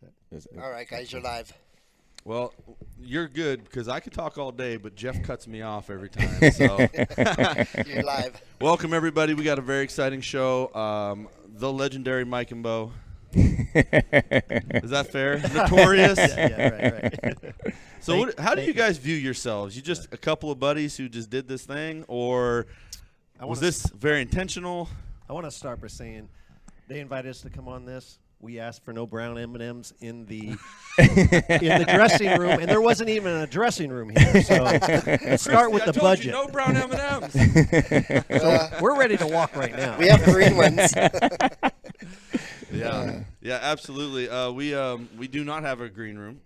All right, guys, you're live. Well, you're good because I could talk all day, but Jeff cuts me off every time. So, You're live. welcome everybody. We got a very exciting show. The legendary Mike and Bo. Is that fair? Notorious. Right. So, how do you guys view yourselves? You just a couple of buddies who just did this thing, or was this very intentional? I want to start by saying they invited us to come on this. We asked for no brown M&Ms in the dressing room, and there wasn't even a dressing room here. So let's start with the budget. No brown M&Ms. So we're ready to walk right now. We have green ones. Yeah, absolutely. We do not have a green room.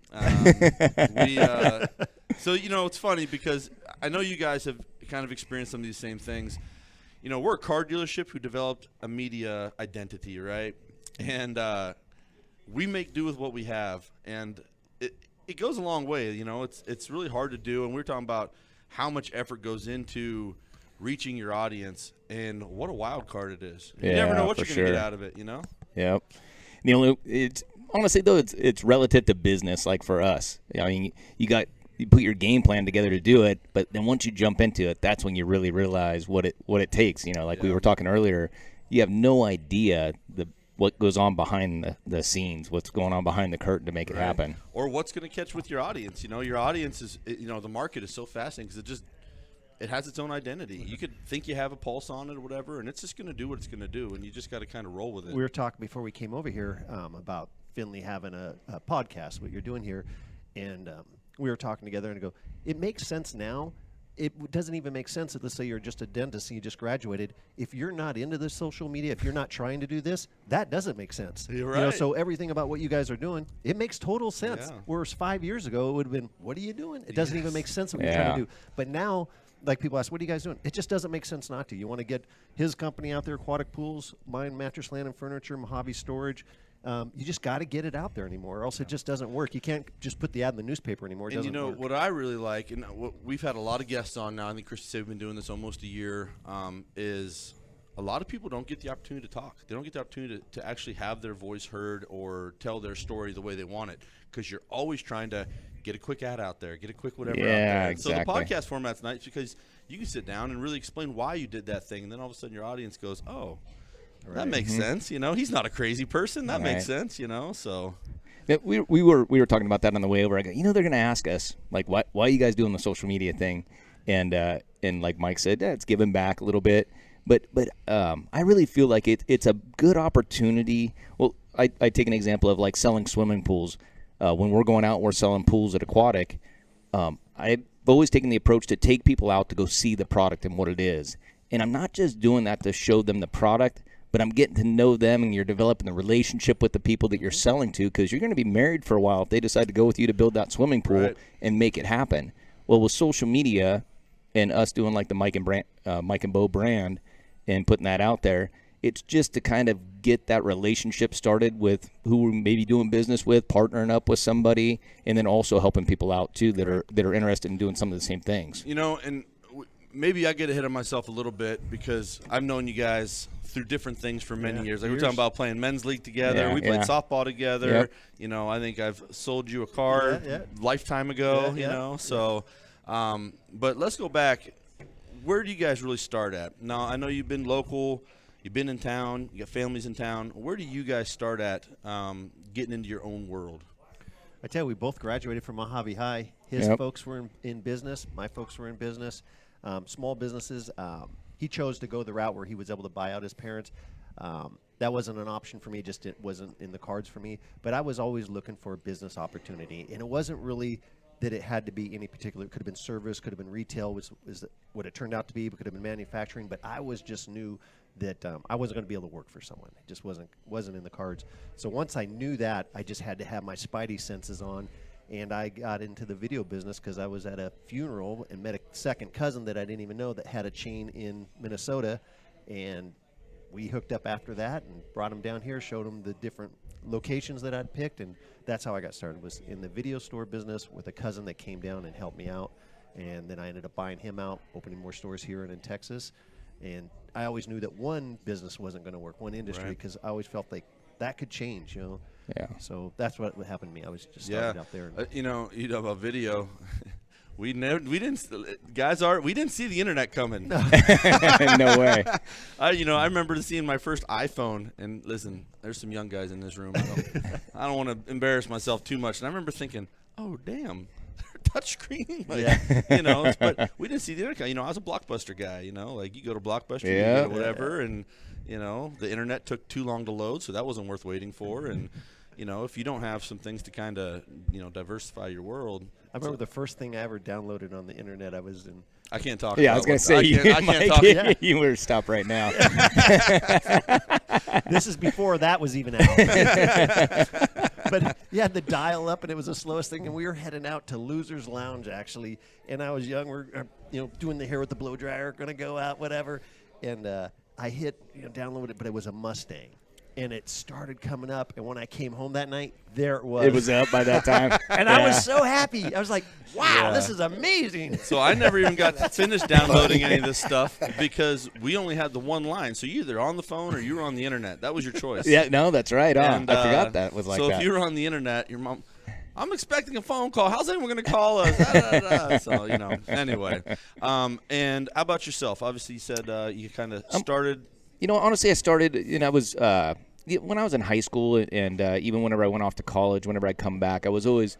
So it's funny because I know you guys have kind of experienced some of these same things. We're a car dealership who developed a media identity, right? And we make do with what we have, and it goes a long way. It's really hard to do, and we're talking about how much effort goes into reaching your audience, and what a wild card it is. You never know what you're going to get out of it. Yep. It's honestly though, it's relative to business. Like for us, I mean, you put your game plan together to do it, but then once you jump into it, that's when you really realize what it takes. We were talking earlier, you have no idea what goes on behind the scenes, what's going on behind the curtain to make it happen. Or what's going to catch with your audience. Your audience is, the market is so fascinating because it has its own identity. You could think you have a pulse on it or whatever, and it's just going to do what it's going to do, and you just got to kind of roll with it. We were talking before we came over here about Finley having a podcast, what you're doing here, and we were talking together and go, it makes sense now. It doesn't even make sense that, let's say you're just a dentist and you just graduated. If you're not into this social media, if you're not trying to do this, that doesn't make sense. You're right. So everything about what you guys are doing, it makes total sense. Yeah. Whereas 5 years ago, it would have been, what are you doing? It doesn't even make sense what you're trying to do. But now, like people ask, what are you guys doing? It just doesn't make sense not to. You want to get his company out there, Aquatic Pools, mine, Mattress, Land and Furniture, Mojave Storage. You just got to get it out there anymore, or else it just doesn't work. You can't just put the ad in the newspaper anymore. It doesn't work. What I really like, and we've had a lot of guests on now, I think Chris said we've been doing this almost a year, is a lot of people don't get the opportunity to talk. They don't get the opportunity to actually have their voice heard or tell their story the way they want it, because you're always trying to get a quick ad out there, get a quick whatever out there. Exactly. So the podcast format's nice because you can sit down and really explain why you did that thing, and then all of a sudden your audience goes, oh, that makes sense. He's not a crazy person. That makes sense. So we were talking about that on the way over. I go, they're going to ask us like, why are you guys doing the social media thing? And like Mike said, it's giving back a little bit. But I really feel like it's a good opportunity. Well, I take an example of like selling swimming pools. When we're going out, we're selling pools at Aquatic. I've always taken the approach to take people out to go see the product and what it is. And I'm not just doing that to show them the product, but I'm getting to know them, and you're developing the relationship with the people that you're selling to, because you're going to be married for a while if they decide to go with you to build that swimming pool and make it happen. Well, with social media and us doing like the Mike and Bo brand and putting that out there, it's just to kind of get that relationship started with who we're maybe doing business with, partnering up with somebody, and then also helping people out too that are interested in doing some of the same things. And maybe I get ahead of myself a little bit because I've known you guys through different things for many years. Like we're talking about playing men's league together. We played softball together. Yep. I think I've sold you a car lifetime ago. So, but let's go back. Where do you guys really start at? Now, I know you've been local. You've been in town. You got families in town. Where do you guys start at getting into your own world? I tell you, we both graduated from Mojave High. His folks were in business. My folks were in business. Small businesses. He chose to go the route where he was able to buy out his parents. That wasn't an option for me. Just it wasn't in the cards for me. But I was always looking for a business opportunity, and it wasn't really that it had to be any particular. It could have been service, could have been retail, was what it turned out to be. It could have been manufacturing. But I was just knew that I wasn't going to be able to work for someone. It just wasn't in the cards. So once I knew that, I just had to have my spidey senses on. And I got into the video business because I was at a funeral and met a second cousin that I didn't even know that had a chain in Minnesota. And we hooked up after that and brought him down here, showed him the different locations that I'd picked. And that's how I got started, was in the video store business with a cousin that came down and helped me out. And then I ended up buying him out, opening more stores here and in Texas. And I always knew that one business wasn't going to work, one industry, because I always felt like that could change, Yeah. So that's what happened to me. I was just started out there. And, you know about video. We didn't see the internet coming. No way. I remember seeing my first iPhone, and listen, there's some young guys in this room. I don't want to embarrass myself too much. And I remember thinking, oh damn, touchscreen. But we didn't see the internet. I was a Blockbuster guy. Like you go to Blockbuster, you get whatever, and the internet took too long to load, so that wasn't worth waiting for. And if you don't have some things to kind of diversify your world. I remember the first thing I ever downloaded on the internet. I was in. I can't talk. Yeah, I was going to say, I can't talk. Yeah. You were stop right now. This is before that was even out. But you had the dial up, and it was the slowest thing. And we were heading out to Losers Lounge, actually. And I was young. We're doing the hair with the blow dryer, going to go out, whatever. And I hit download it, but it was a Mustang. And it started coming up, and when I came home that night, there it was. It was up by that time. And I was so happy. I was like, wow, this is amazing. So I never even got finished downloading any of this stuff because we only had the one line. So you either on the phone or you were on the internet. That was your choice. Yeah, no, that's right. And, I forgot that was like so that. So if you were on the internet, your mom, I'm expecting a phone call. How's anyone going to call us? Da, da, da. So, anyway. And how about yourself? Obviously, you said you kind of started. Honestly, I started, I was when I was in high school and even whenever I went off to college, whenever I'd come back, I was always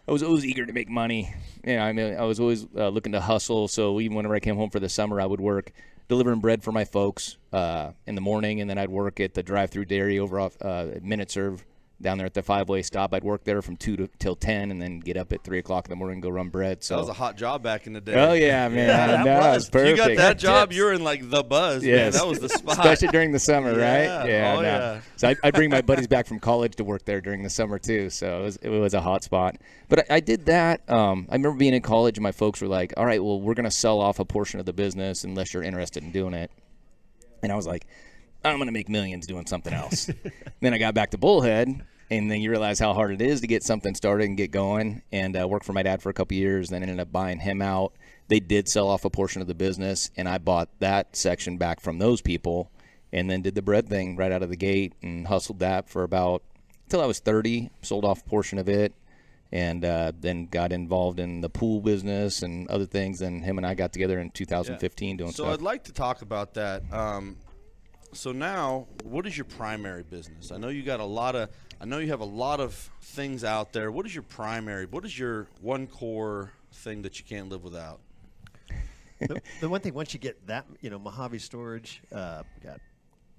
eager to make money. I was always looking to hustle. So even whenever I came home for the summer, I would work delivering bread for my folks in the morning, and then I'd work at the drive-through dairy over off Minute Serve down there at the 5-way stop. I'd work there from 2 till 10 and then get up at 3 o'clock in the morning and go run bread. So that was a hot job back in the day. Oh, yeah, man. Yeah, that was perfect. You got that job, you're in like the buzz. Yes. Man. That was the spot. Especially during the summer, right? Yeah. Yeah. So I'd bring my buddies back from college to work there during the summer too. So it was a hot spot. But I did that. I remember being in college and my folks were like, all right, well, we're going to sell off a portion of the business unless you're interested in doing it. And I was like, I'm going to make millions doing something else. Then I got back to Bullhead. And then you realize how hard it is to get something started and get going. And worked for my dad for a couple years, then ended up buying him out. They did sell off a portion of the business, and I bought that section back from those people and then did the bread thing right out of the gate and hustled that for about until I was 30, sold off a portion of it, and then got involved in the pool business and other things. And him and I got together in 2015 doing stuff. So I'd like to talk about that. So now, what is your primary business? I know you have a lot of things out there. What is your one core thing that you can't live without? The one thing, once you get that, Mojave Storage, got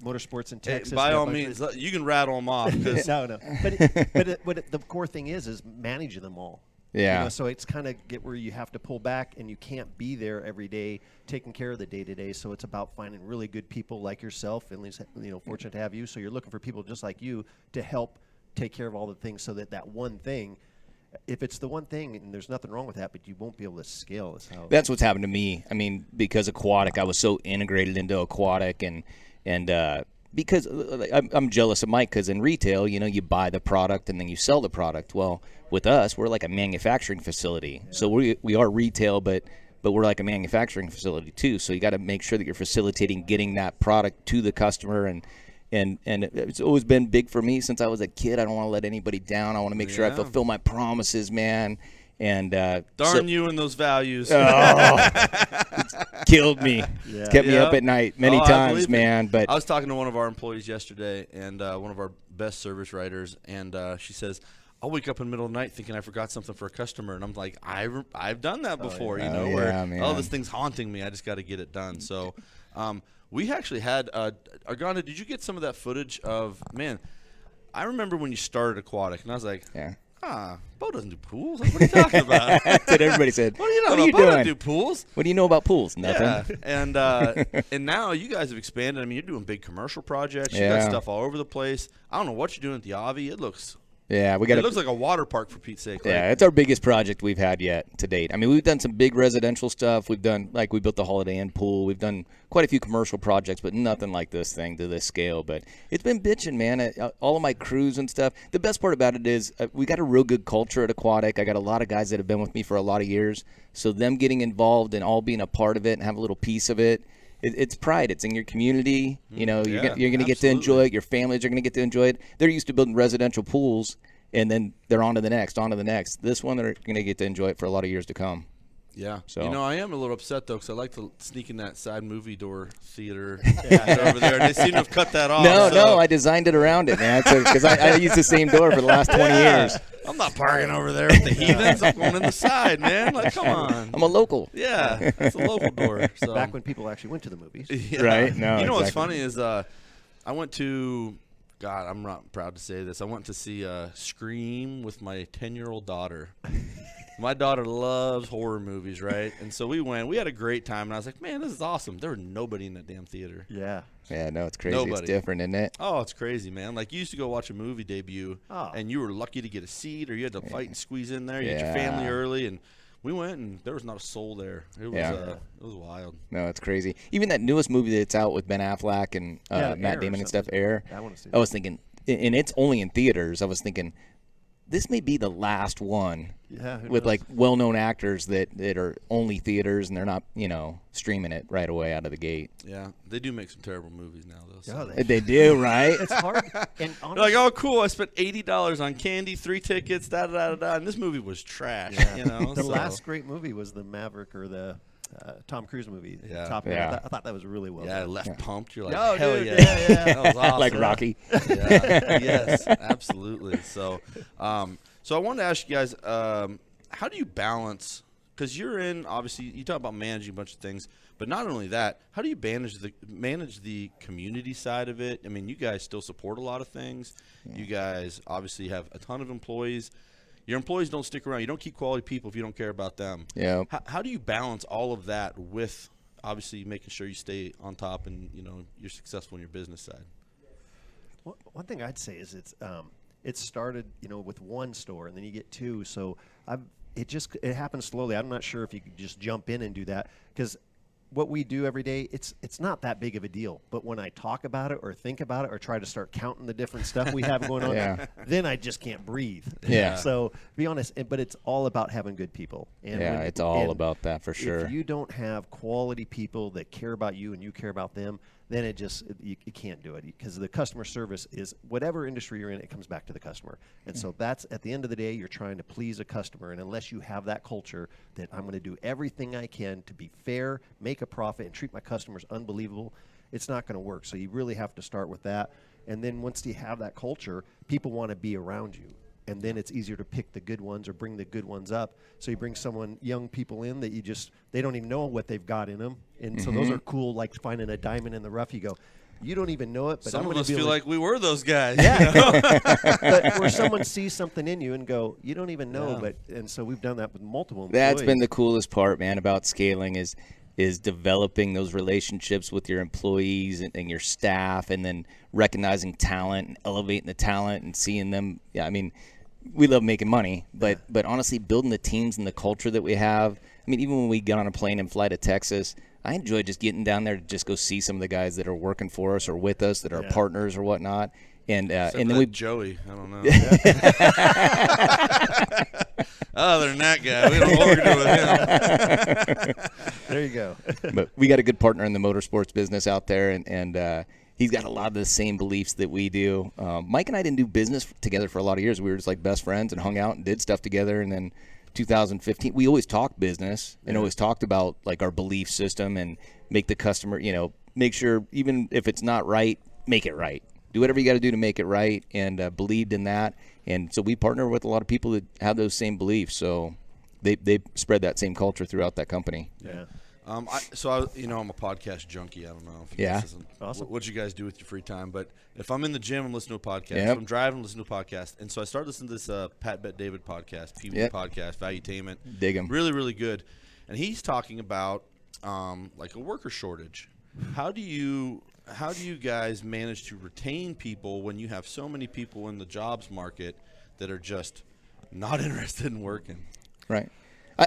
Motorsports in Texas. Hey, by all means, you can rattle them off. No. But the core thing is managing them all. Yeah. So it's kind of get where you have to pull back, and you can't be there every day taking care of the day-to-day. So it's about finding really good people like yourself, and fortunate to have you. So you're looking for people just like you to help take care of all the things, so that one thing, if it's the one thing, and there's nothing wrong with that, but you won't be able to scale. That's what's happened to me. I mean, because aquatic, I was so integrated into aquatic, and because I'm jealous of Mike, because in retail, you buy the product and then you sell the product. Well, with us, we're like a manufacturing facility. Yeah. So we are retail, but we're like a manufacturing facility too. So you got to make sure that you're facilitating getting that product to the customer, and it's always been big for me since I was a kid. I don't want to let anybody down. I want to make sure I fulfill my promises, man. And darn you and those values. It's killed me. Yeah. It's kept me up at night many times, man. But I was talking to one of our employees yesterday, and one of our best service writers, and she says, I'll wake up in the middle of the night thinking I forgot something for a customer, and I'm like, I've done that before, where this thing's haunting me. I just got to get it done. So we actually had Arganda, did you get some of that footage of, man, I remember when you started Aquatic, and I was like, Bo doesn't do pools. What are you talking about? That's what everybody said. What are you talking about? Bo doesn't do pools. What do you know about pools? Nothing. Yeah. And now you guys have expanded. I mean, you're doing big commercial projects. You got stuff all over the place. I don't know what you're doing at the Avi. It looks it looks like a water park, for Pete's sake. Yeah, it's our biggest project we've had yet to date. I mean, we've done some big residential stuff. We've done, like, we built the Holiday Inn pool. We've done quite a few commercial projects, but nothing like this thing to this scale. But it's been bitching, man. All of my crews and stuff. The best part about it is we got a real good culture at Aquatic. I got a lot of guys that have been with me for a lot of years. So them getting involved and all being a part of it and have a little piece of it it's pride. It's in your community. You know, you're Yeah, going to get to enjoy it. Your families are going to get to enjoy it. They're used to building residential pools, and then they're on to the next, on to the next. This one, they're going to get to enjoy it for a lot of years to come. Yeah. So. You know, I am a little upset, though, because I like to sneak in that side movie door theater over there. And they seem to have cut that off. No, I designed it around it, man. Because I used the same door for the last 20 years. I'm not parking over there with the heathens. I'm going in the side, man. Like, come on. I'm a local. Yeah, it's a local door. So. Back when people actually went to the movies. Yeah. Right? No, you know what's exactly. funny is I went to, God, I'm not proud to say this. I went to see Scream with my 10-year-old daughter. My daughter loves horror movies, right? And so we went. We had a great time, and I was like, man, this is awesome. There was nobody in that damn theater. Yeah. Yeah, no, it's crazy. Nobody. It's different, isn't it? Oh, it's crazy, man. Like, you used to go watch a movie debut, Oh. and you were lucky to get a seat, or you had to fight and squeeze in there. You had your Yeah. family early, and we went, and there was not a soul there. It was, Yeah. it was wild. No, it's crazy. Even that newest movie that's out with Ben Affleck and Yeah, Air Matt or Damon and stuff, something. Air. I wanna see I that. was thinking, and it's only in theaters. I was thinking, this may be the last one Yeah. who with knows? like well-known actors that are only theaters and they're not, streaming it right away out of the gate. Yeah, they do make some terrible movies now, though. So. Yeah, They do, right? it's hard. And They're honestly, like, oh, cool, I spent $80 on candy, 3 tickets, da-da-da-da-da, and this movie was trash, you know? the so. last great movie was the Maverick or the Tom Cruise movie. Yeah. Top Gun. Yeah. I thought that was really well Yeah, done. left pumped. You're like, Oh, hell dude, yeah. yeah. That was awesome. Like Rocky. Yeah, yes, absolutely. So I wanted to ask you guys, how do you balance, because you're in, obviously, you talk about managing a bunch of things, but not only that, how do you manage the community side of it? I mean, you guys still support a lot of things. You guys obviously have a ton of employees. Your employees don't stick around. You don't keep quality people if you don't care about them. Yeah. How do you balance all of that with obviously making sure you stay on top and, you're successful in your business side? One thing I'd say is it started, with one store, and then you get two. So it happens slowly. I'm not sure if you could just jump in and do that, because what we do every day, it's not that big of a deal. But when I talk about it or think about it or try to start counting the different stuff we have going on, Yeah. then I just can't breathe. Yeah. So be honest, but it's all about having good people. And Yeah, it's all about that for sure. If you don't have quality people that care about you and you care about them, then you can't do it, because the customer service is, whatever industry you're in, it comes back to the customer. And so that's, at the end of the day, you're trying to please a customer. And unless you have that culture that I'm going to do everything I can to be fair, make a profit, and treat my customers unbelievable, it's not going to work. So you really have to start with that. And then once you have that culture, people want to be around you. And then it's easier to pick the good ones or bring the good ones up. So you bring young people in that they don't even know what they've got in them. And so those are cool, like finding a diamond in the rough. You go, you don't even know it, but Some I'm of going us to be feel able like we were those guys. but where someone sees something in you and go, you don't even know. Yeah. And so we've done that with multiple employees. That's been the coolest part, man, about scaling is developing those relationships with your employees and your staff, and then recognizing talent and elevating the talent and seeing them. Yeah, I mean, we love making money, but honestly, building the teams and the culture that we have. I mean, even when we get on a plane and fly to Texas, I enjoy just getting down there to just go see some of the guys that are working for us or with us, that are partners or whatnot. And then we Joey, I don't know. Other than that guy, we don't know what we're doing with him. There you go. But we got a good partner in the motorsports business out there, and he's got a lot of the same beliefs that we do. Mike and I didn't do business together for a lot of years. We were just like best friends and hung out and did stuff together. And then 2015, we always talked business and always talked about like our belief system and make the customer, make sure even if it's not right, make it right. Do whatever you got to do to make it right, and believed in that. And so we partner with a lot of people that have those same beliefs. So they spread that same culture throughout that company. Yeah. I'm a podcast junkie. I don't know if Yeah. this isn't Awesome. what you guys do with your free time, but if I'm in the gym, I'm listening to a podcast. Yep. If I'm driving, I'm listening to a podcast. And so I started listening to this Pat Bet David podcast, PB podcast, Valuetainment. Dig 'em. Really, really good. And he's talking about like a worker shortage. How do you guys manage to retain people when you have so many people in the jobs market that are just not interested in working? Right.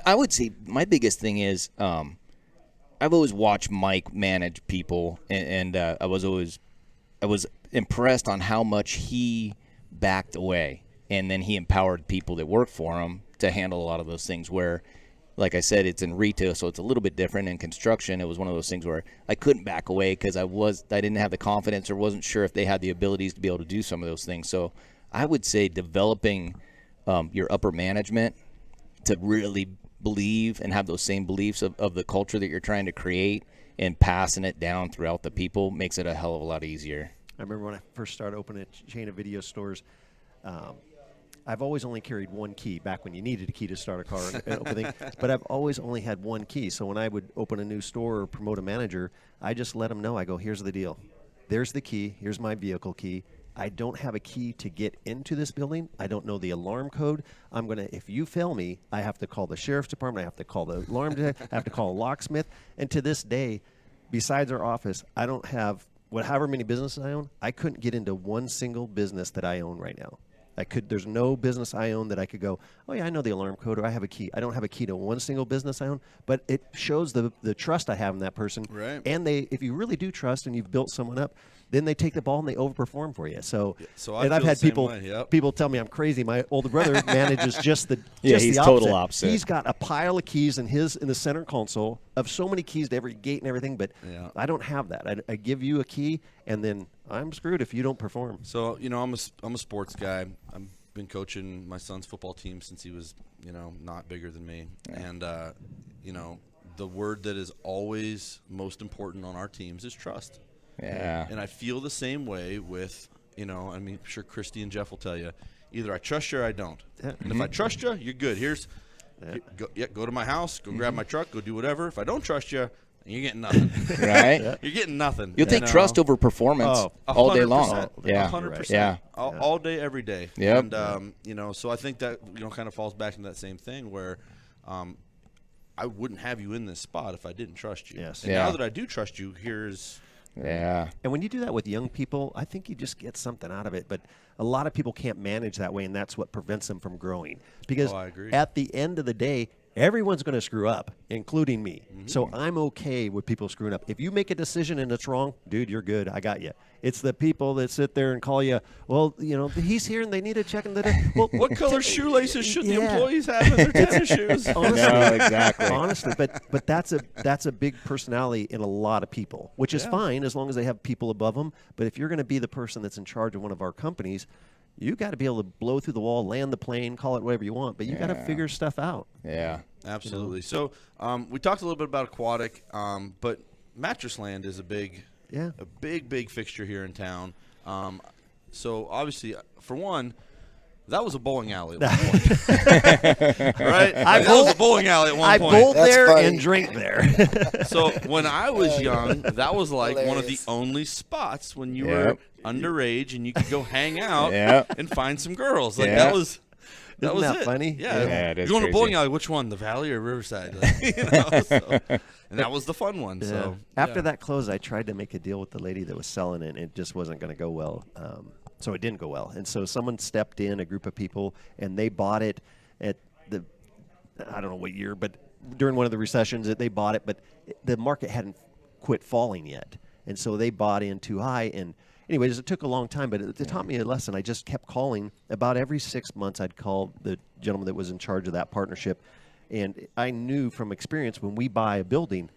I would say my biggest thing is I've always watched Mike manage people, and I was impressed on how much he backed away, and then he empowered people that work for him to handle a lot of those things where like I said, it's in retail, so it's a little bit different. In construction, it was one of those things where I couldn't back away because I didn't have the confidence or wasn't sure if they had the abilities to be able to do some of those things. So I would say developing your upper management to really believe and have those same beliefs of the culture that you're trying to create and passing it down throughout the people makes it a hell of a lot easier. I remember when I first started opening a chain of video stores, I've always only carried one key back when you needed a key to start a car and open thing, but I've always only had one key. So when I would open a new store or promote a manager, I just let them know. I go, here's the deal. There's the key. Here's my vehicle key. I don't have a key to get into this building. I don't know the alarm code. If you fail me, I have to call the sheriff's department. I have to call the alarm detective. I have to call a locksmith. And to this day, besides our office, I don't have however many businesses I own. I couldn't get into one single business that I own right now. There's no business I own that I could go, oh yeah, I know the alarm code, or I have a key. I don't have a key to one single business I own, but it shows the trust I have in that person. Right. And if you really do trust and you've built someone up, then they take the ball and they overperform for you. So I've had people tell me I'm crazy. My older brother manages just the he's the total opposite. He's got a pile of keys in the center console of so many keys to every gate and everything, but I don't have that. I give you a key, and then I'm screwed if you don't perform. So I'm a sports guy. I've been coaching my son's football team since he was not bigger than me, and the word that is always most important on our teams is trust. Yeah. And I feel the same way with, I'm sure Christy and Jeff will tell you, either I trust you or I don't. Yeah. And if I trust you, you're good. Go to my house, go grab my truck, go do whatever. If I don't trust you, you're getting nothing. Right? You're getting nothing. You'll take trust over performance all day long. Yeah. 100%. Yeah. All day, every day. Yep. And, so I think that, kind of falls back into that same thing where I wouldn't have you in this spot if I didn't trust you. Yes. And now that I do trust you, here's – yeah. And when you do that with young people, I think you just get something out of it. But a lot of people can't manage that way, and that's what prevents them from growing. Because I agree. At the end of the day, everyone's going to screw up, including me. Mm-hmm. So I'm okay with people screwing up. If you make a decision and it's wrong, dude, you're good. I got you. It's the people that sit there and call you, well, he's here and they need to check him. Well, what color shoelaces should the employees have in their tennis shoes? Honestly, No, exactly. Honestly, but that's a big personality in a lot of people, which is fine as long as they have people above them. But if you're going to be the person that's in charge of one of our companies, you got to be able to blow through the wall, land the plane, call it whatever you want, but you got to figure stuff out. Yeah. Absolutely. So we talked a little bit about aquatic, but Mattress Land is a big fixture here in town. So obviously, for one, that was a bowling alley at one point. Right? That was a bowling alley at one point. I bowled That's there funny. and drank there. So when I was young, that was like one of the only spots when you were underage and you could go hang out and find some girls. Like that was Isn't was that it. funny? Yeah. It is You're going to crazy. bowling alley, which one? The Valley or Riverside? And that was the fun one. So After that closed, I tried to make a deal with the lady that was selling it, and it just wasn't going to go well. So it didn't go well. And so someone stepped in, a group of people, and they bought it at I don't know what year, but during one of the recessions that they bought it, but the market hadn't quit falling yet. And so they bought in too high. And anyways, it took a long time, but it taught me a lesson. I just kept calling. About every 6 months, I'd call the gentleman that was in charge of that partnership. And I knew from experience, when we buy a building,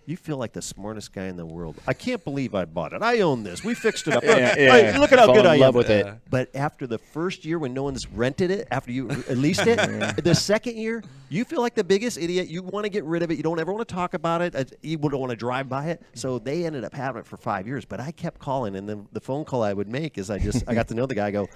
you feel like the smartest guy in the world. I can't believe I bought it. I own this. We fixed it up. Hey, look at how Fall good in I am. love with it. But after the first year when no one's rented it, after you leased it, the second year, you feel like the biggest idiot. You want to get rid of it. You don't ever want to talk about it. You don't want to drive by it. So they ended up having it for 5 years. But I kept calling, and then the phone call I would make is I got to know the guy. I go,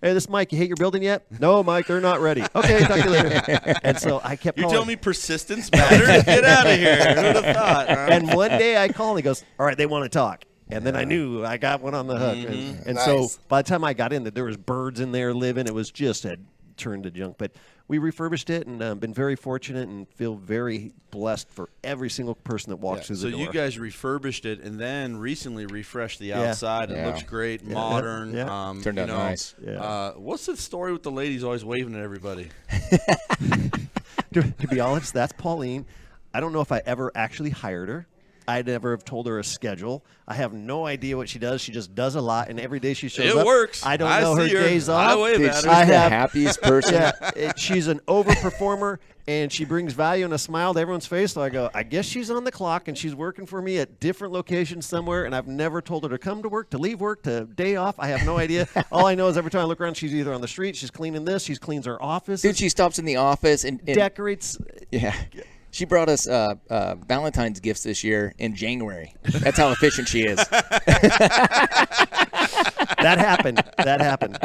hey, this is Mike. You hate your building yet? No, Mike, they're not ready. Okay, talk to you later. And so I kept You're calling. telling me persistence matters? Get out of here. Who would have thought? Huh? And one day I called, and he goes, all right, they want to talk. And then I knew I got one on the hook. And so Nice. by the time I got in, there was birds in there living. It was just had turned to junk. But we refurbished it and been very fortunate and feel very blessed for every single person that walks through So the door. you guys refurbished it and then recently refreshed the outside. It Yeah. looks great, modern. Yeah. Turned out nice. Yeah. What's the story with the ladies always waving at everybody? to be honest, that's Pauline. I don't know if I ever actually hired her. I never have told her a schedule. I have no idea what she does. She just does a lot, and every day she shows It up. works. I don't I know her see her. days I off. wave Dude, at she's her. I the have- happiest person. She's an overperformer, and she brings value and a smile to everyone's face. So I go, I guess she's on the clock, and she's working for me at different locations somewhere, and I've never told her to come to work, to leave work, to day off. I have no idea. All I know is every time I look around, she's either on the street, she's cleaning this, she cleans her office, Dude, she stops in the office and decorates. yeah. She brought us Valentine's gifts this year in January. That's how efficient she is. That happened.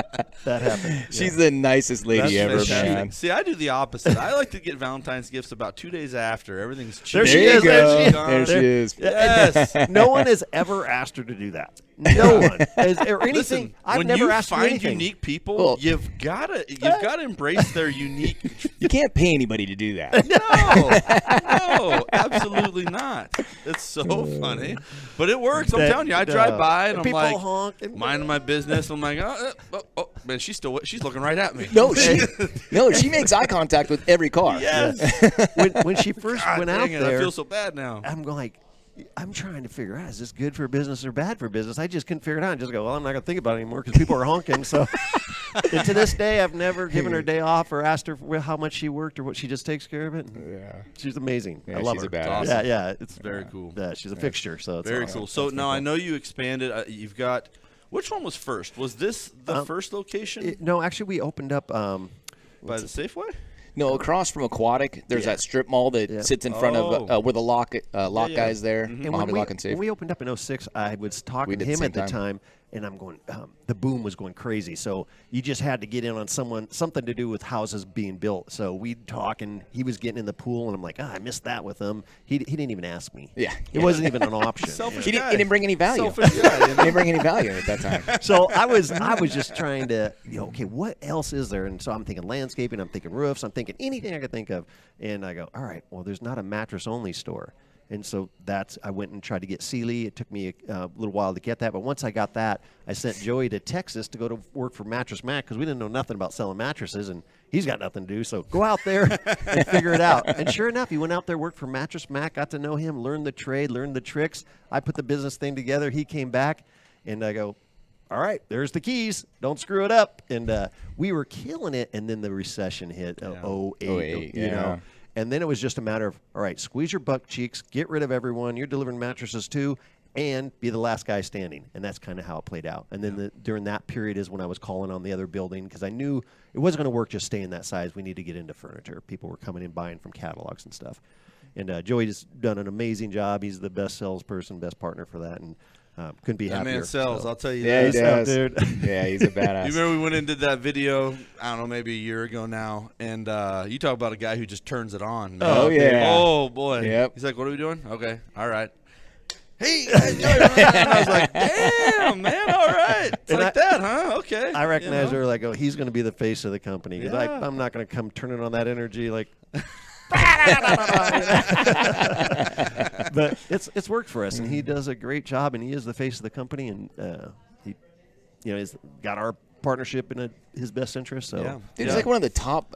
She's the nicest lady That's ever, Fantastic. man. See, I do the opposite. I like to get Valentine's gifts about 2 days after. Everything's cheap. There she There you is, there go. she is. There she is. Yes. No one has ever asked her to do that. No one. Or anything. Listen, I've when never you asked her find anything. unique people, Well- you've got to embrace their unique. You can't pay anybody to do that. No, absolutely not. It's so funny, but it works. I'm telling you, I drive by and I'm people like, honk and- minding my business. I'm like, oh, man, she's looking right at me. No, she makes eye contact with every car. Yes. when she first God, went out dang it, I there, feel so bad now. I'm trying to figure out, is this good for business or bad for business? I just couldn't figure it out. I just go, well, I'm not going to think about it anymore because people are honking. So and to this day, I've never given her a day off or asked her how much she worked or what. She just takes care of it. Yeah. She's amazing. Yeah, I love she's her. a badass. Awesome. Yeah, it's Very cool. Yeah, she's a fixture. So it's Very awesome. cool. So now I know you expanded. You've got. Which one was first? Was this the first location No, actually, we opened up. by the Safeway? No, across from Aquatic, there's that strip mall that sits in front of Oh. where the lock guys there, And Mojave Lock and Safe. when we opened up in 06, I was talking did to the him same at the time. time, and I'm going, the boom was going crazy. So you just had to get in on something to do with houses being built. So we'd talk, and he was getting in the pool, and I'm like, I missed that with him. He didn't even ask me. Yeah. It wasn't even an option. Selfish He guy. didn't bring any value. Selfish guy. He didn't bring any value at that time. So I was just trying to, okay, what else is there? And so I'm thinking landscaping, I'm thinking roofs, I'm thinking anything I could think of. And I go, all right, well, there's not a mattress only store. And so I went and tried to get Sealy. It took me a little while to get that. But once I got that, I sent Joey to Texas to go to work for Mattress Mac because we didn't know nothing about selling mattresses. And he's got nothing to do. So go out there and figure it out. And sure enough, he went out there, worked for Mattress Mac, got to know him, learned the trade, learned the tricks. I put the business thing together. He came back, and I go, all right, there's the keys. Don't screw it up. And we were killing it. And then the recession hit, 08, you know. And then it was just a matter of, all right, squeeze your butt cheeks, get rid of everyone. You're delivering mattresses too, and be the last guy standing. And that's kind of how it played out. And then during that period is when I was calling on the other building because I knew it wasn't going to work just staying that size. We need to get into furniture. People were coming in buying from catalogs and stuff. And Joey's done an amazing job. He's the best salesperson, best partner for that. And couldn't be That happier. man sells. I'll tell you Yeah, that. he does. dude. Yeah, he's a badass. You remember we went and did that video, I don't know, maybe a year ago now, and you talk about a guy who just turns it on. Man. Oh, yeah. Oh, boy. Yep. He's like, what are we doing? Okay. All right. Hey, and I was like, damn, man, all right. It's And like that, huh? Okay. I recognize You know? her like, oh, he's going to be the face of the company. 'Cause Yeah. I'm not going to come turning on that energy like. But it's worked for us, and he does a great job, and he is the face of the company, and he, he's got our partnership in his best interest. So Yeah. Dude, he's like one of the top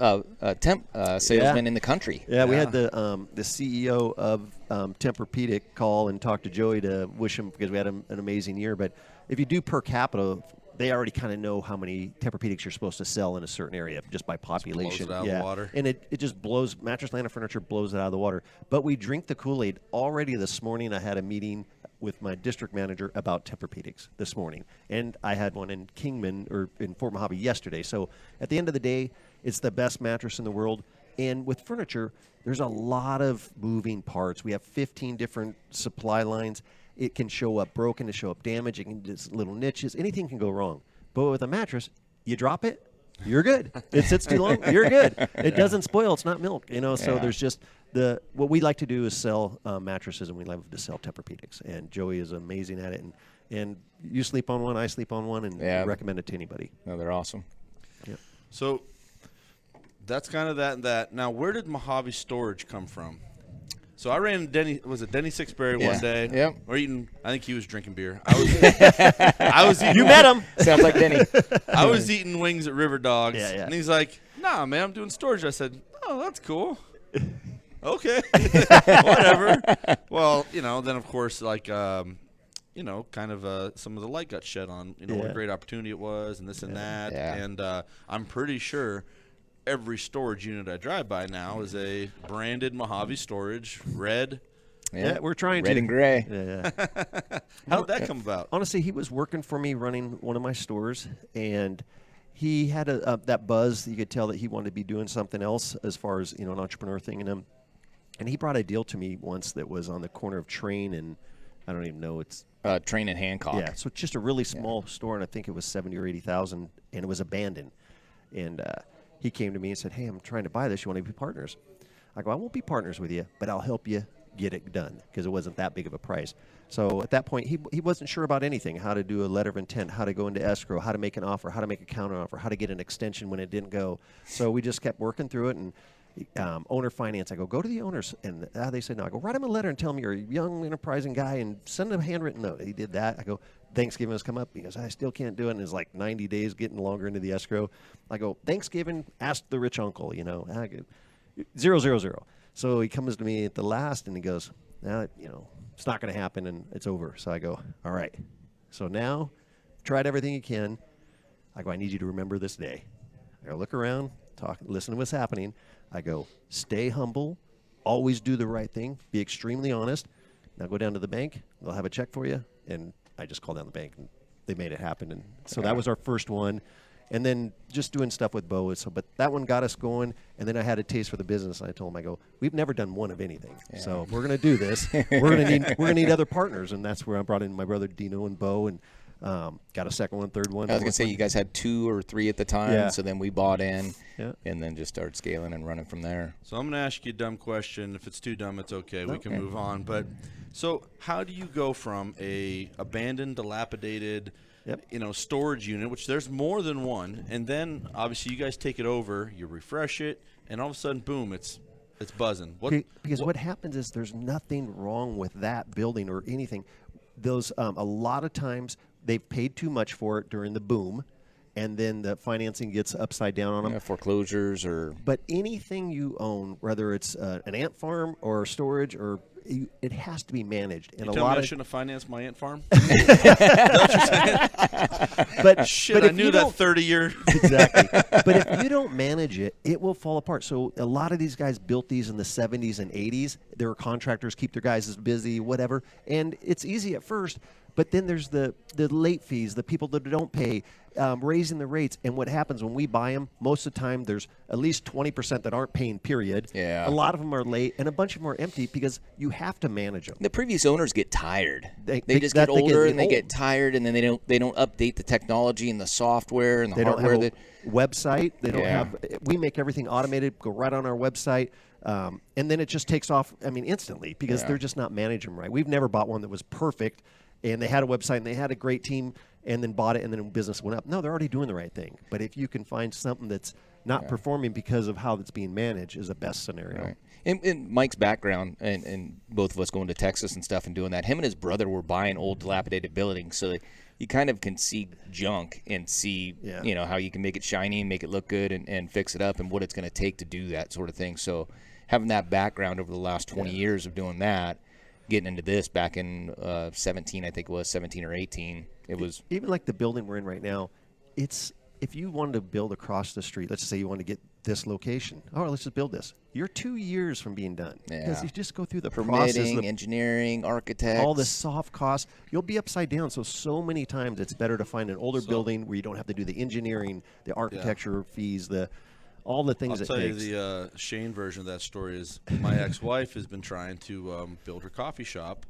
temp salesmen in the country. Yeah, we had the CEO of Tempur-Pedic call and talk to Joey to wish him because we had an amazing year. But if you do per capita, they already kind of know how many Tempur-Pedics you're supposed to sell in a certain area just by population. blows it out of the water. And it just blows, Mattress Land of Furniture blows it out of the water. But we drink the Kool-Aid. Already this morning I had a meeting with my district manager about Tempur-Pedics this morning. And I had one in Kingman or in Fort Mojave yesterday. So at the end of the day, it's the best mattress in the world. And with furniture, there's a lot of moving parts. We have 15 different supply lines. It can show up broken, it show up damaged, it can just little niches, anything can go wrong. But with a mattress, you drop it, you're good. It sits too long, you're good. It doesn't spoil, it's not milk, So there's just what we like to do is sell mattresses, and we love to sell Tempur-Pedics. And Joey is amazing at it. And you sleep on one, I sleep on one, and recommend it to anybody. No, they're awesome. Yep. So that's kind of that and that. Now, where did Mojave Storage come from? So I ran Denny Sixberry one day. Yep. We're eating. I think he was drinking beer. I was eating. You met him. Sounds like Denny. I was eating wings at River Dogs. Yeah. And he's like, "Nah, man, I'm doing storage." I said, "Oh, that's cool." Okay, whatever. Well, then of course, like, kind of some of the light got shed on, what a great opportunity it was, and this and that. Yeah. And I'm pretty sure every storage unit I drive by now is a branded Mojave Storage, red. Yeah, we're trying red to. and gray. Yeah. How'd that come about? Honestly, he was working for me running one of my stores, and he had that buzz. You could tell that he wanted to be doing something else as far as, an entrepreneur thing in him. And he brought a deal to me once that was on the corner of Train and I don't even know. It's Train and Hancock. Yeah, so just a really small store, and I think it was 70 or 80,000, and it was abandoned. And he came to me and said, "Hey, I'm trying to buy this. You want to be partners?" I go, "I won't be partners with you, but I'll help you get it done," because it wasn't that big of a price. So at that point, he wasn't sure about anything, how to do a letter of intent, how to go into escrow, how to make an offer, how to make a counter offer, how to get an extension when it didn't go. So we just kept working through it, and owner finance, I go to the owners, and they said no. I go, write them a letter and tell them you're a young, enterprising guy and send them a handwritten note. He did that. I go, Thanksgiving has come up because I still can't do it, and it's like 90 days getting longer into the escrow. I go, Thanksgiving, ask the rich uncle, I go, 000. So he comes to me at the last, and he goes, it's not going to happen, and it's over. So I go, all right. So now, tried everything you can. I go, I need you to remember this day. I go, look around, talk, listen to what's happening. I go, stay humble, always do the right thing, be extremely honest. Now go down to the bank, they'll have a check for you. And I just called down the bank, and they made it happen. And so that was our first one. And then just doing stuff with Bo. But that one got us going. And then I had a taste for the business. And I told him, I go, we've never done one of anything. Yeah. So if we're going to do this, we're going to need other partners. And that's where I brought in my brother Dino and Bo, and got a second one, third one. I was going to say, you guys had 2 or 3 at the time. Yeah. So then we bought in, yeah, and then just started scaling and running from there. So I'm going to ask you a dumb question. If it's too dumb, it's okay. We can move on. But so how do you go from a abandoned, dilapidated, storage unit, which there's more than one, and then obviously you guys take it over, you refresh it, and all of a sudden, boom, it's buzzing. Because what happens is there's nothing wrong with that building or anything. Those a lot of times they've paid too much for it during the boom, and then the financing gets upside down on them. Foreclosures or. But anything you own, whether it's an ant farm or storage, or it has to be managed. And you a tell lot me of I shouldn't have financed my ant farm? but shit, but I knew that 30-year. Exactly. But if you don't manage it, it will fall apart. So a lot of these guys built these in the 70s and 80s. They were contractors, keep their guys busy, whatever. And it's easy at first, but then there's the late fees, the people that don't pay, raising the rates. And what happens when we buy them, most of the time there's at least 20% that aren't paying, period. Yeah. A lot of them are late, and a bunch of them are empty because you have to manage them. The previous owners get tired. They just they get older, and they old. get tired, and then they don't update the technology and the software and the They don't hardware. have a website. They don't Yeah. have. We make everything automated. Go right on our website, and then it just takes off. Instantly because they're just not managing them right. We've never bought one that was perfect, and they had a website and they had a great team, and then bought it, and then business went up. No, they're already doing the right thing. But if you can find something that's not performing because of how it's being managed, is the best scenario. Right. And Mike's background, and both of us going to Texas and stuff and doing that, him and his brother were buying old dilapidated buildings, so you kind of can see junk and see how you can make it shiny, make it look good, and fix it up, and what it's going to take to do that sort of thing. So having that background over the last 20 years of doing that, getting into this back in 17, I think it was 17 or 18, it was even like the building we're in right now. It's if you wanted to build across the street, let's just say you want to get this location. All right, let's just build this. You're 2 years from being done because you just go through the process, permitting, engineering, architects, all the soft costs. You'll be upside down. So many times it's better to find an older building where you don't have to do the engineering, the architecture fees, all the things I'll it tell takes. you the Shane version of that story is my ex-wife has been trying to build her coffee shop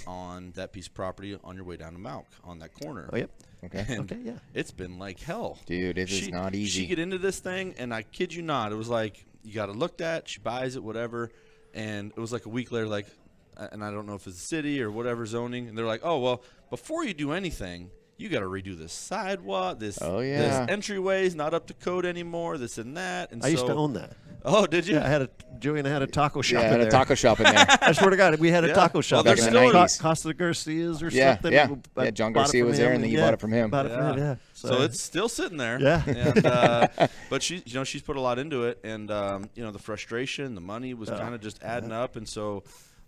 on that piece of property on your way down to Mauk on that corner. Oh, yep. okay. And Okay, yeah. it's been like hell. Dude, it is not easy. She get into this thing, and I kid you not, it was like you got it looked at, she buys it, whatever, and it was like a week later, like, and I don't know if it's the city or whatever zoning, and they're like, oh, well, before you do anything, you got to redo this sidewalk, this entryways not up to code anymore, this and that. And I used to own that. Oh, did you? Yeah, Joey and I had a taco shop Yeah, in had there. a taco shop in there. I swear to God, we had a taco shop. Well, Back in the still 90s. Costa Garcia's or Yeah, something. yeah. I Yeah, John bought it Garcia from was there, him, and then you bought it from him. Bought it from him, yeah. So it's still sitting there. Yeah. And, but she's put a lot into it, and the frustration, the money was kind of just adding up, and so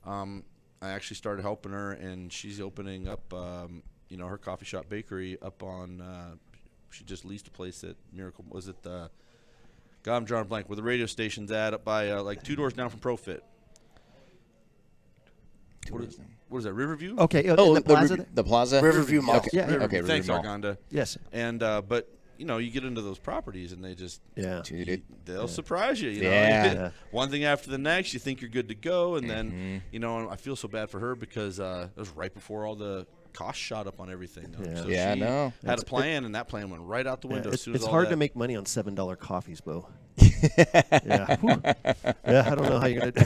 I actually started helping her, and she's opening up, her coffee shop bakery up on. She just leased a place at Miracle. Was it the? God, I'm drawing a blank. Where the radio station's at, up by like 2 doors down from ProFit. What is that? Riverview? Okay. Oh, the plaza. the plaza? Riverview Mall. Yeah. Okay, Thanks, Riverview Mall. Argonda. Yes. And but you get into those properties and they just Dude, they'll surprise you. You know, Yeah. You get one thing after the next. You think you're good to go, and then I feel so bad for her because it was right before all the costs shot up on everything. So Yeah, she no. had a plan, and that plan went right out the window. As soon as It's all hard that- to make money on $7 coffees, Bo. Yeah. Whew. Yeah, I don't know how you're gonna do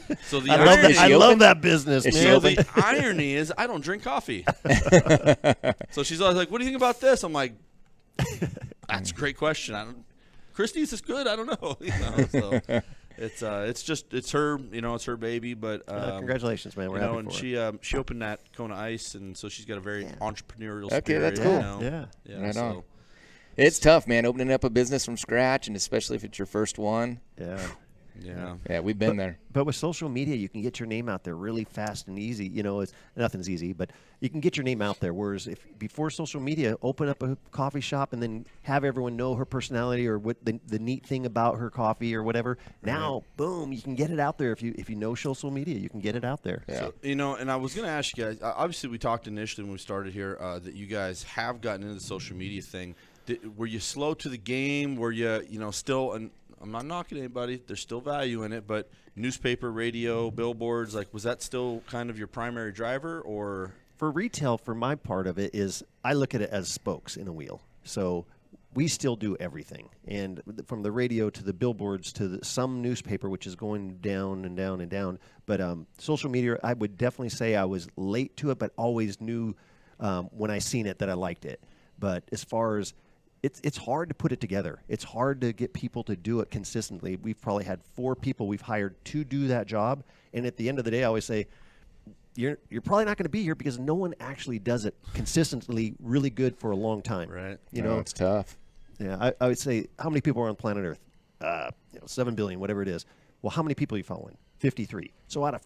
it. So the I love irony, that. I she love open? that business, Is she man. open? the irony is I don't drink coffee. So she's always like, "What do you think about this?" I'm like, "That's a great question. Christie's is good. I don't know." So it's her. It's her baby. But Congratulations, man. We're happy and for her. she opened that Kona Ice, and so she's got a very entrepreneurial Okay, spirit. that's cool. Yeah. Right so. on. It's tough, man, opening up a business from scratch, and especially if it's your first one. Yeah. Yeah. We've been there. But with social media, you can get your name out there really fast and easy. Nothing's easy, but you can get your name out there. Whereas before social media, open up a coffee shop and then have everyone know her personality or what the neat thing about her coffee or whatever. Now, boom, you can get it out there. If you know social media, you can get it out there. Yeah. So, and I was going to ask you guys, obviously we talked initially when we started here that you guys have gotten into the social media thing. Were you slow to the game? Were you, still, and I'm not knocking anybody, there's still value in it, but newspaper, radio, billboards, was that still kind of your primary driver, or? For retail, for my part of it is I look at it as spokes in a wheel. So we still do everything. And from the radio to the billboards to some newspaper, which is going down and down and down. But social media, I would definitely say I was late to it, but always knew when I seen it that I liked it. But as far as it's hard to put it together. It's hard to get people to do it consistently. We've probably had 4 people we've hired to do that job. And at the end of the day, I always say, you're probably not going to be here because no one actually does it consistently really good for a long time. Right. It's tough. Yeah, I would say, how many people are on planet Earth? 7 billion, whatever it is. Well, how many people are you following? 53. So out of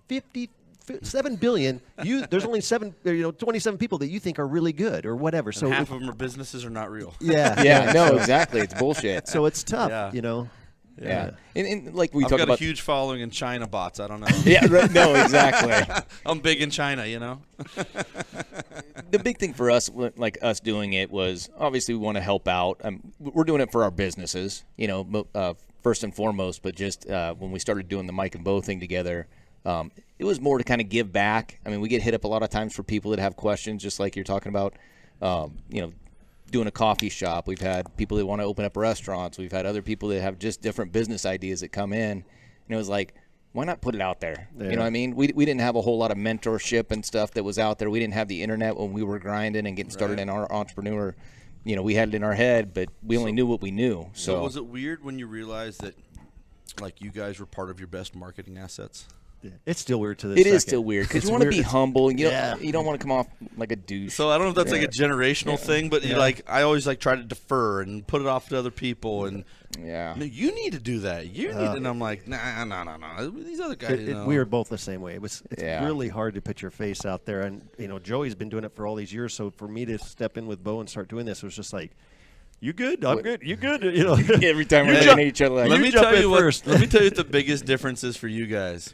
7 billion, there's only 27 people that you think are really good or whatever. So And half of them are businesses are not real. Yeah. No, exactly. It's bullshit. So it's tough, Yeah. Yeah. And like we I've talk got about. a huge following in China bots. I don't know. Yeah, right. No, exactly. I'm big in China, The big thing for us, like us doing it, was obviously we want to help out. We're doing it for our businesses, first and foremost. But just when we started doing the Mike and Bo thing together, it was more to kind of give back. I mean, we get hit up a lot of times for people that have questions, just like you're talking about, doing a coffee shop. We've had people that want to open up restaurants. We've had other people that have just different business ideas that come in. And it was like, why not put it out there? Yeah. You know what I mean? We didn't have a whole lot of mentorship and stuff that was out there. We didn't have the internet when we were grinding and getting started in our entrepreneur. We had it in our head, but we only knew what we knew. So was it weird when you realized that, you guys were part of your best marketing assets? It's still weird to this It is second. still weird because It's you want to weird. be humble and you Yeah. don't want to come off like a douche. So I don't know if that's like a generational thing, but I always try to defer and put it off to other people, and Yeah. no, you need to do that. And I'm like, nah. These other guys, We are both the same way. It's Yeah. really hard to put your face out there, and Joey's been doing it for all these years. So for me to step in with Bo and start doing this, it was just like, you good? I'm good. You good? Every time we're You looking jump- at each other, like, Let me jump tell in you what. first. Let me tell you what the biggest difference is for you guys.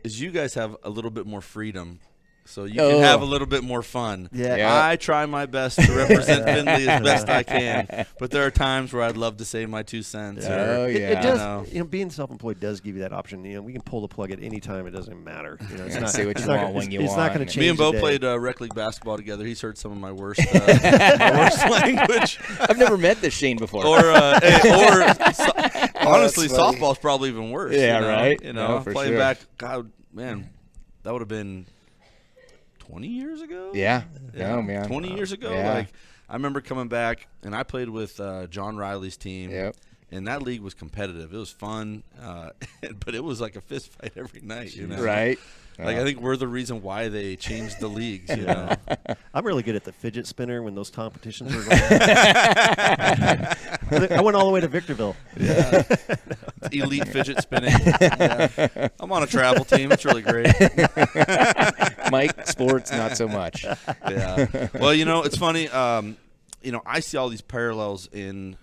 Is you guys have a little bit more freedom, so you can have a little bit more fun. Yeah. Yeah. I try my best to represent Findlay as best I can, but there are times where I'd love to say my 2 cents. Oh, Or, yeah. It does. know. Being self-employed does give you that option. We can pull the plug at any time. It doesn't matter. It's Yeah, not. say what it's you not want gonna- when you it's not want. going to change. Me and Bo the day. played rec league basketball together. He's heard some of my worst, my worst language. I've never met this Shane before. Honestly, funny. softball's probably even worse. Yeah, you know? right? You No, know, for playing sure. back, God, man, that would have been 20 years ago. Yeah. Yeah, No, man. 20 years ago. Yeah. I remember coming back, and I played with John Riley's team. Yep. And that league was competitive. It was fun, but it was like a fist fight every night. You know? Right. Like, I think we're the reason why they changed the leagues, you know. I'm really good at the fidget spinner when those competitions were going on. I went all the way to Victorville. Yeah. Elite fidget spinning. Yeah. I'm on a travel team. It's really great. Mike, sports, not so much. Yeah. Well, you know, it's funny. You know, I see all these parallels and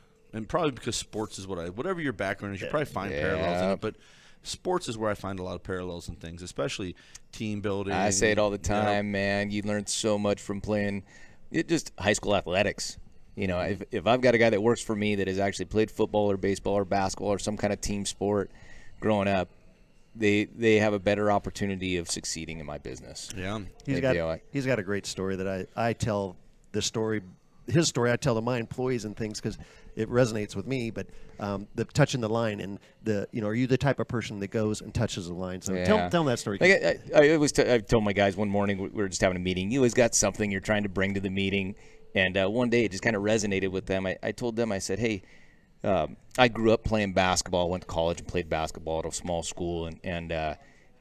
probably because sports is whatever your background is, you probably find parallels in it. But sports is where I find a lot of parallels and things, especially team building. I say it all the time, man. You learn so much from playing just high school athletics. You know, if I've got a guy that works for me that has actually played football or baseball or basketball or some kind of team sport growing up, they have a better opportunity of succeeding in my business. Yeah. He's got a great story that I tell his story I tell to my employees and things because it resonates with me. But the touching the line and are you the type of person that goes and touches the line? So tell them that story. Like I told my guys one morning, we were just having a meeting. You always got something you're trying to bring to the meeting. And one day it just kind of resonated with them. I told them, I said, hey, I grew up playing basketball, went to college and played basketball at a small school. And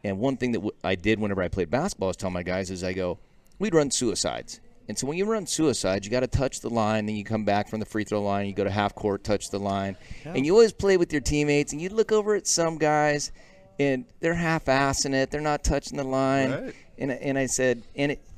one thing that I did whenever I played basketball is tell my guys is I go, we'd run suicides. And so when you run suicides, you got to touch the line, then you come back from the free throw line, you go to half court, touch the line. Yeah. And you always play with your teammates, and you look over at some guys, and they're half-assing it. They're not touching the line. Right. And I said,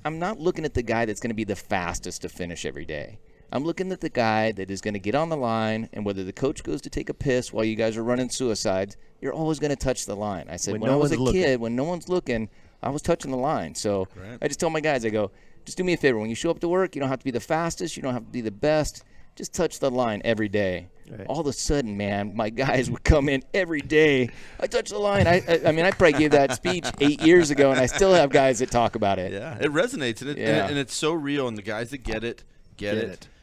I'm not looking at the guy that's going to be the fastest to finish every day. I'm looking at the guy that is going to get on the line, and whether the coach goes to take a piss while you guys are running suicides, you're always going to touch the line. I said, when I was a kid, when no one's looking, I was touching the line. So I just tell my guys, I go, just do me a favor. When you show up to work, you don't have to be the fastest. You don't have to be the best. Just touch the line every day. Right. All of a sudden, man, my guys would come in every day. I touch the line. I mean, I probably gave that speech 8 years ago, and I still have guys that talk about it. Yeah, it resonates, and it's so real. And the guys that get it.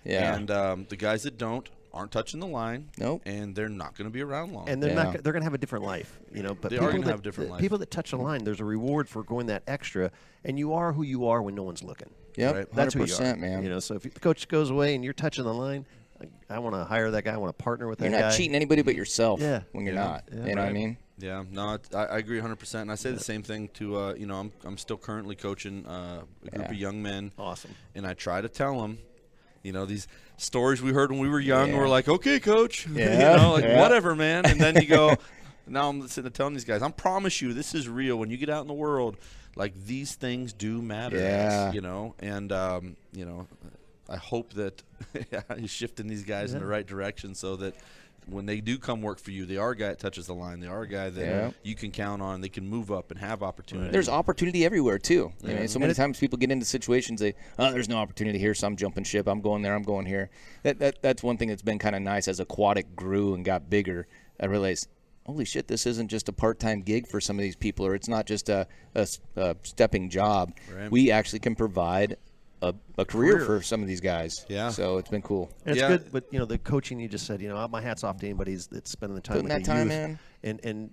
Yeah. And the guys that don't aren't touching the line. Nope. And they're not going to be around long. And they're they're going to have a different life, But they are going to have a different life. People that touch the line, there's a reward for going that extra, and you are who you are when no one's looking. Yep, right? That's who you are, man. So if the coach goes away and you're touching the line, I want to hire that guy. I want to partner with that guy. You're not cheating anybody but yourself when you're not. Yeah. You know what I mean? Yeah, no, I agree 100%. And I say the same thing to, I'm still currently coaching a group of young men. Awesome. And I try to tell them, these stories we heard when we were young, we're like, okay, coach, whatever, man. And then you go, now I'm sitting there telling these guys, I promise you, this is real. When you get out in the world, like these things do matter, and, I hope that you're shifting these guys in the right direction so that when they do come work for you, they are a guy that touches the line. They are a guy that you can count on. They can move up and have opportunity. There's opportunity everywhere, too. I mean, so many times people get into situations, there's no opportunity here, so I'm jumping ship. I'm going there. I'm going here. That's one thing that's been kind of nice. As Aquatic grew and got bigger, I realized, holy shit, this isn't just a part-time gig for some of these people, or it's not just a stepping job. Right. We actually can provide a career for some of these guys. Yeah. So it's been cool. And it's good, but the coaching you just said, my hat's off to anybody that's spending the time putting with that the time youth and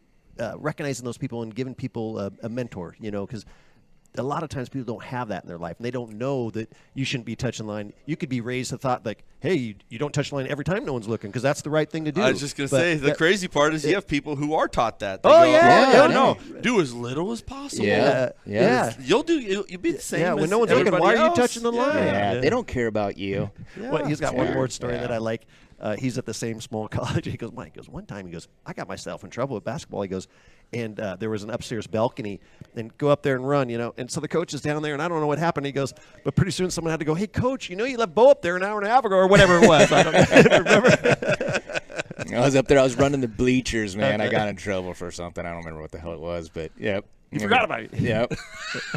recognizing those people and giving people a mentor, because a lot of times people don't have that in their life, and they don't know that you shouldn't be touching the line. You could be raised to thought like, hey, you don't touch the line every time no one's looking because that's the right thing to do. I was just going to say, the crazy part is you have people who are taught that. They go, do as little as possible. Yeah. You'll be the same. Yeah, when as no one's looking, why are you else. touching the line? Yeah, they don't care about you. Well, he's got one more story that I like. He's at the same small college. He goes, Mike, one time, I got myself in trouble with basketball. He goes, and there was an upstairs balcony, and go up there and run, and so the coach is down there, and I don't know what happened. He goes, but pretty soon someone had to go, hey, coach, you left Bo up there an hour and a half ago, or whatever it was. I don't remember. I was up there. I was running the bleachers, man. I got in trouble for something. I don't remember what the hell it was, but You forgot about it. Yep.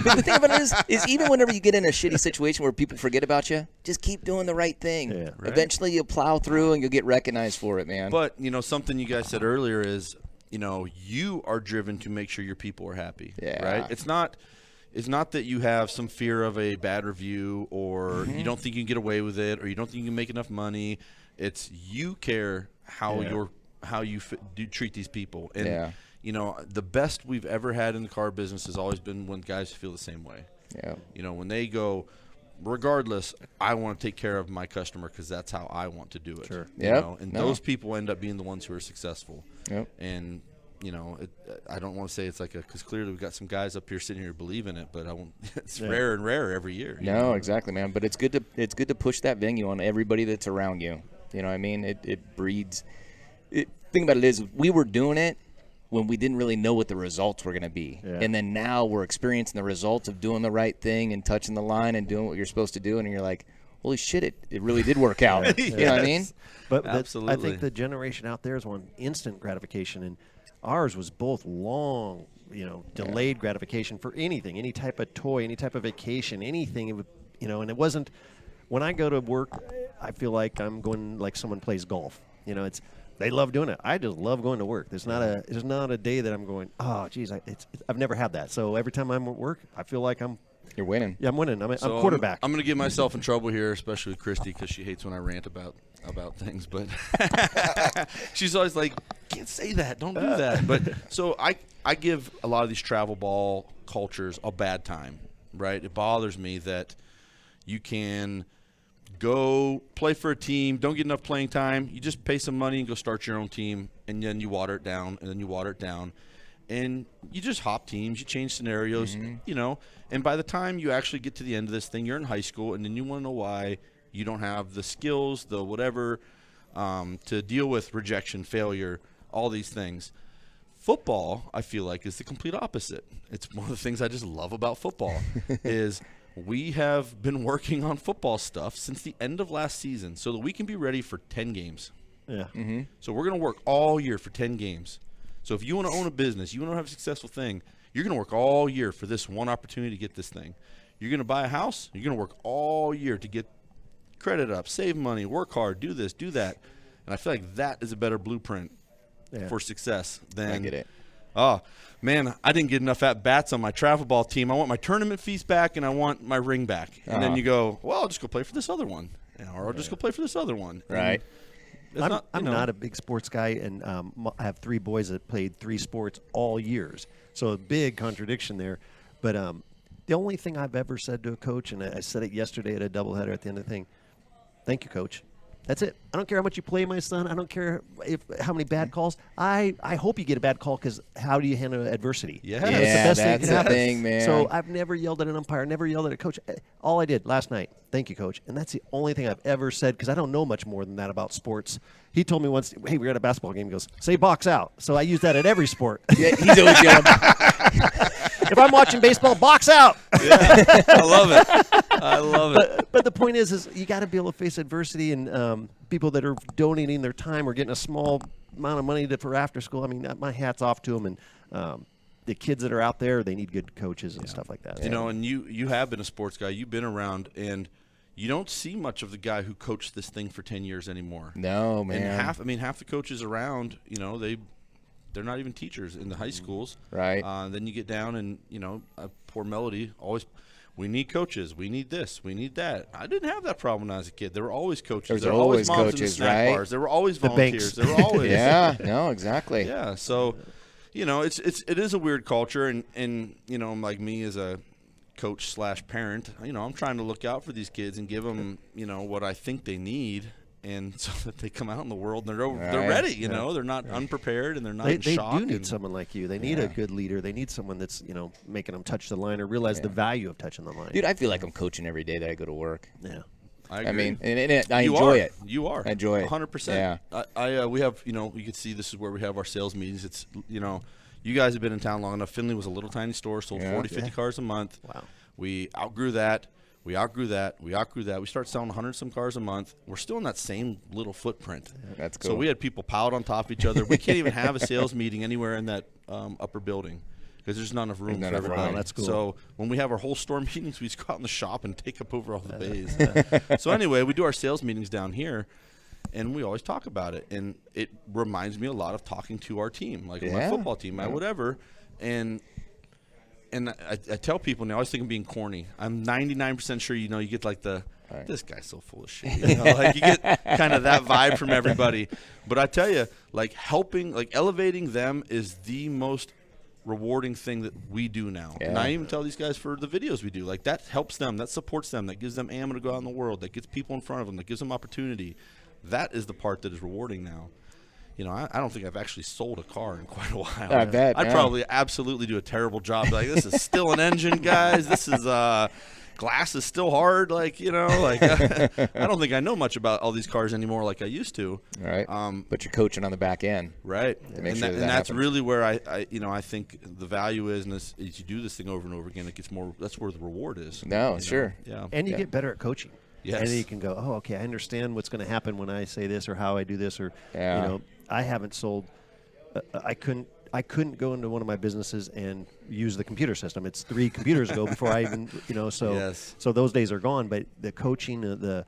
But the thing about it is even whenever you get in a shitty situation where people forget about you, just keep doing the right thing. Yeah, right. Eventually you'll plow through and you'll get recognized for it, man. But, something you guys said earlier is, you are driven to make sure your people are happy. Yeah. Right? It's not that you have some fear of a bad review or you don't think you can get away with it or you don't think you can make enough money. It's you care how you treat these people. And the best we've ever had in the car business has always been when guys feel the same way. Yeah. When they go, regardless, I want to take care of my customer because that's how I want to do it. Sure. And those people end up being the ones who are successful. Yep. And I don't want to say it's like because clearly we've got some guys up here sitting here who believe in it, but it's rarer and rarer every year. No, exactly, man. But it's good to push that venue on everybody that's around you. You know what I mean? It breeds. Thing about it is, we were doing it when we didn't really know what the results were going to be. Yeah. And then now we're experiencing the results of doing the right thing and touching the line and doing what you're supposed to do. And you're like, holy shit, it really did work out. Yes. You know what I mean? But absolutely. I think the generation out there is one instant gratification, and ours was both long, delayed gratification for anything, any type of toy, any type of vacation, anything, and it wasn't, when I go to work, I feel like I'm going like someone plays golf. They love doing it. I just love going to work. There's not a day that I'm going, oh, geez, I've never had that. So every time I'm at work, I feel like you're winning. Yeah, I'm winning. I'm quarterback. I'm going to get myself in trouble here, especially with Christy, because she hates when I rant about things. But she's always like, can't say that. Don't do that. But so I give a lot of these travel ball cultures a bad time, right? It bothers me that you can go play for a team, don't get enough playing time, you just pay some money and go start your own team, and then you water it down, and then you water it down. And you just hop teams, you change scenarios, and by the time you actually get to the end of this thing, you're in high school, and then you want to know why you don't have the skills, the whatever, to deal with rejection, failure, all these things. Football, I feel like, is the complete opposite. It's one of the things I just love about football is we have been working on football stuff since the end of last season so that we can be ready for 10 games. Yeah. Mm-hmm. So we're going to work all year for 10 games. So if you want to own a business, you want to have a successful thing, you're going to work all year for this one opportunity to get this thing. You're going to buy a house, you're going to work all year to get credit up, save money, work hard, do this, do that. And I feel like that is a better blueprint for success than – I get it. Oh, man, I didn't get enough at-bats on my travel ball team. I want my tournament fees back, and I want my ring back. And then you go, well, I'll just go play for this other one. Or I'll just go play for this other one. Right. I'm not a big sports guy, and I have 3 boys that played 3 sports all years. So a big contradiction there. But the only thing I've ever said to a coach, and I said it yesterday at a doubleheader at the end of the thing, thank you, coach. That's it. I don't care how much you play, my son. I don't care how many bad calls. I hope you get a bad call because how do you handle adversity? Yeah, that's the best that's thing. the thing, man. So I've never yelled at an umpire, never yelled at a coach. All I did last night, thank you, coach. And that's the only thing I've ever said because I don't know much more than that about sports. He told me once, hey, we were at a basketball game. He goes, say box out. So I use that at every sport. Yeah, he's always yelling. If I'm watching baseball, box out. Yeah, I love it. I love it. But the point is you got to be able to face adversity, and people that are donating their time or getting a small amount of money for after school. I mean, my hat's off to them, and the kids that are out there, they need good coaches and stuff like that. And you have been a sports guy. You've been around, and you don't see much of the guy who coached this thing for 10 years anymore. No, man. And half the coaches around, they're not even teachers in the high schools. Right. Then you get down and, poor Melody always, we need coaches. We need this. We need that. I didn't have that problem when I was a kid. There were always coaches. There were always moms coaches, in the snack right? bars. There were always The volunteers. banks. There were always. Yeah, no, exactly. Yeah. So, it is a weird culture. And like me as a coach / parent, I'm trying to look out for these kids and give them, what I think they need. And so that they come out in the world and they're ready, they're not unprepared and they're not in shock. They do need someone like you. They need a good leader. They need someone that's, making them touch the line or realize the value of touching the line. Dude, I feel like I'm coaching every day that I go to work. Yeah. I I mean, and I You enjoy are. it. You are. I enjoy it. 100%. Yeah. We have, you can see this is where we have our sales meetings. It's, you guys have been in town long enough. Finley was a little tiny store, sold 40, 50 cars a month. Wow. We outgrew that. We outgrew that. We started selling 100 some cars a month. We're still in that same little footprint. That's cool. So we had people piled on top of each other. We can't even have a sales meeting anywhere in that upper building because there's not enough room for everybody. Wow, that's cool. So when we have our whole store meetings, we just go out in the shop and take up over all the bays. So anyway, we do our sales meetings down here, and we always talk about it. And it reminds me a lot of talking to our team, like my football team, my whatever. And I tell people, and I always think I'm being corny. I'm 99% sure you get like this guy's so full of shit. Like you get kind of that vibe from everybody. But I tell you, like elevating them is the most rewarding thing that we do now. Yeah. And I even tell these guys for the videos we do, like that helps them, that supports them, that gives them ammo to go out in the world, that gets people in front of them, that gives them opportunity. That is the part that is rewarding now. You know, I don't think I've actually sold a car in quite a while. I bet. I'd probably absolutely do a terrible job. Like, this is still an engine, guys. This is glass is still hard. Like, you know, like I don't think I know much about all these cars anymore like I used to. Right. But you're coaching on the back end. Right. To make And, sure and that that's happens. really where I think the value is, and as you do this thing over and over again, it gets more. That's where the reward is. No, you know? sure. Yeah. And you get better at coaching. Yes. And then you can go, oh, okay, I understand what's going to happen when I say this or how I do this, or Yeah. you know, I haven't sold. I couldn't go into one of my businesses and use the computer system. It's 3 computers ago before I even, you know, so Yes. so those days are gone. But the coaching, the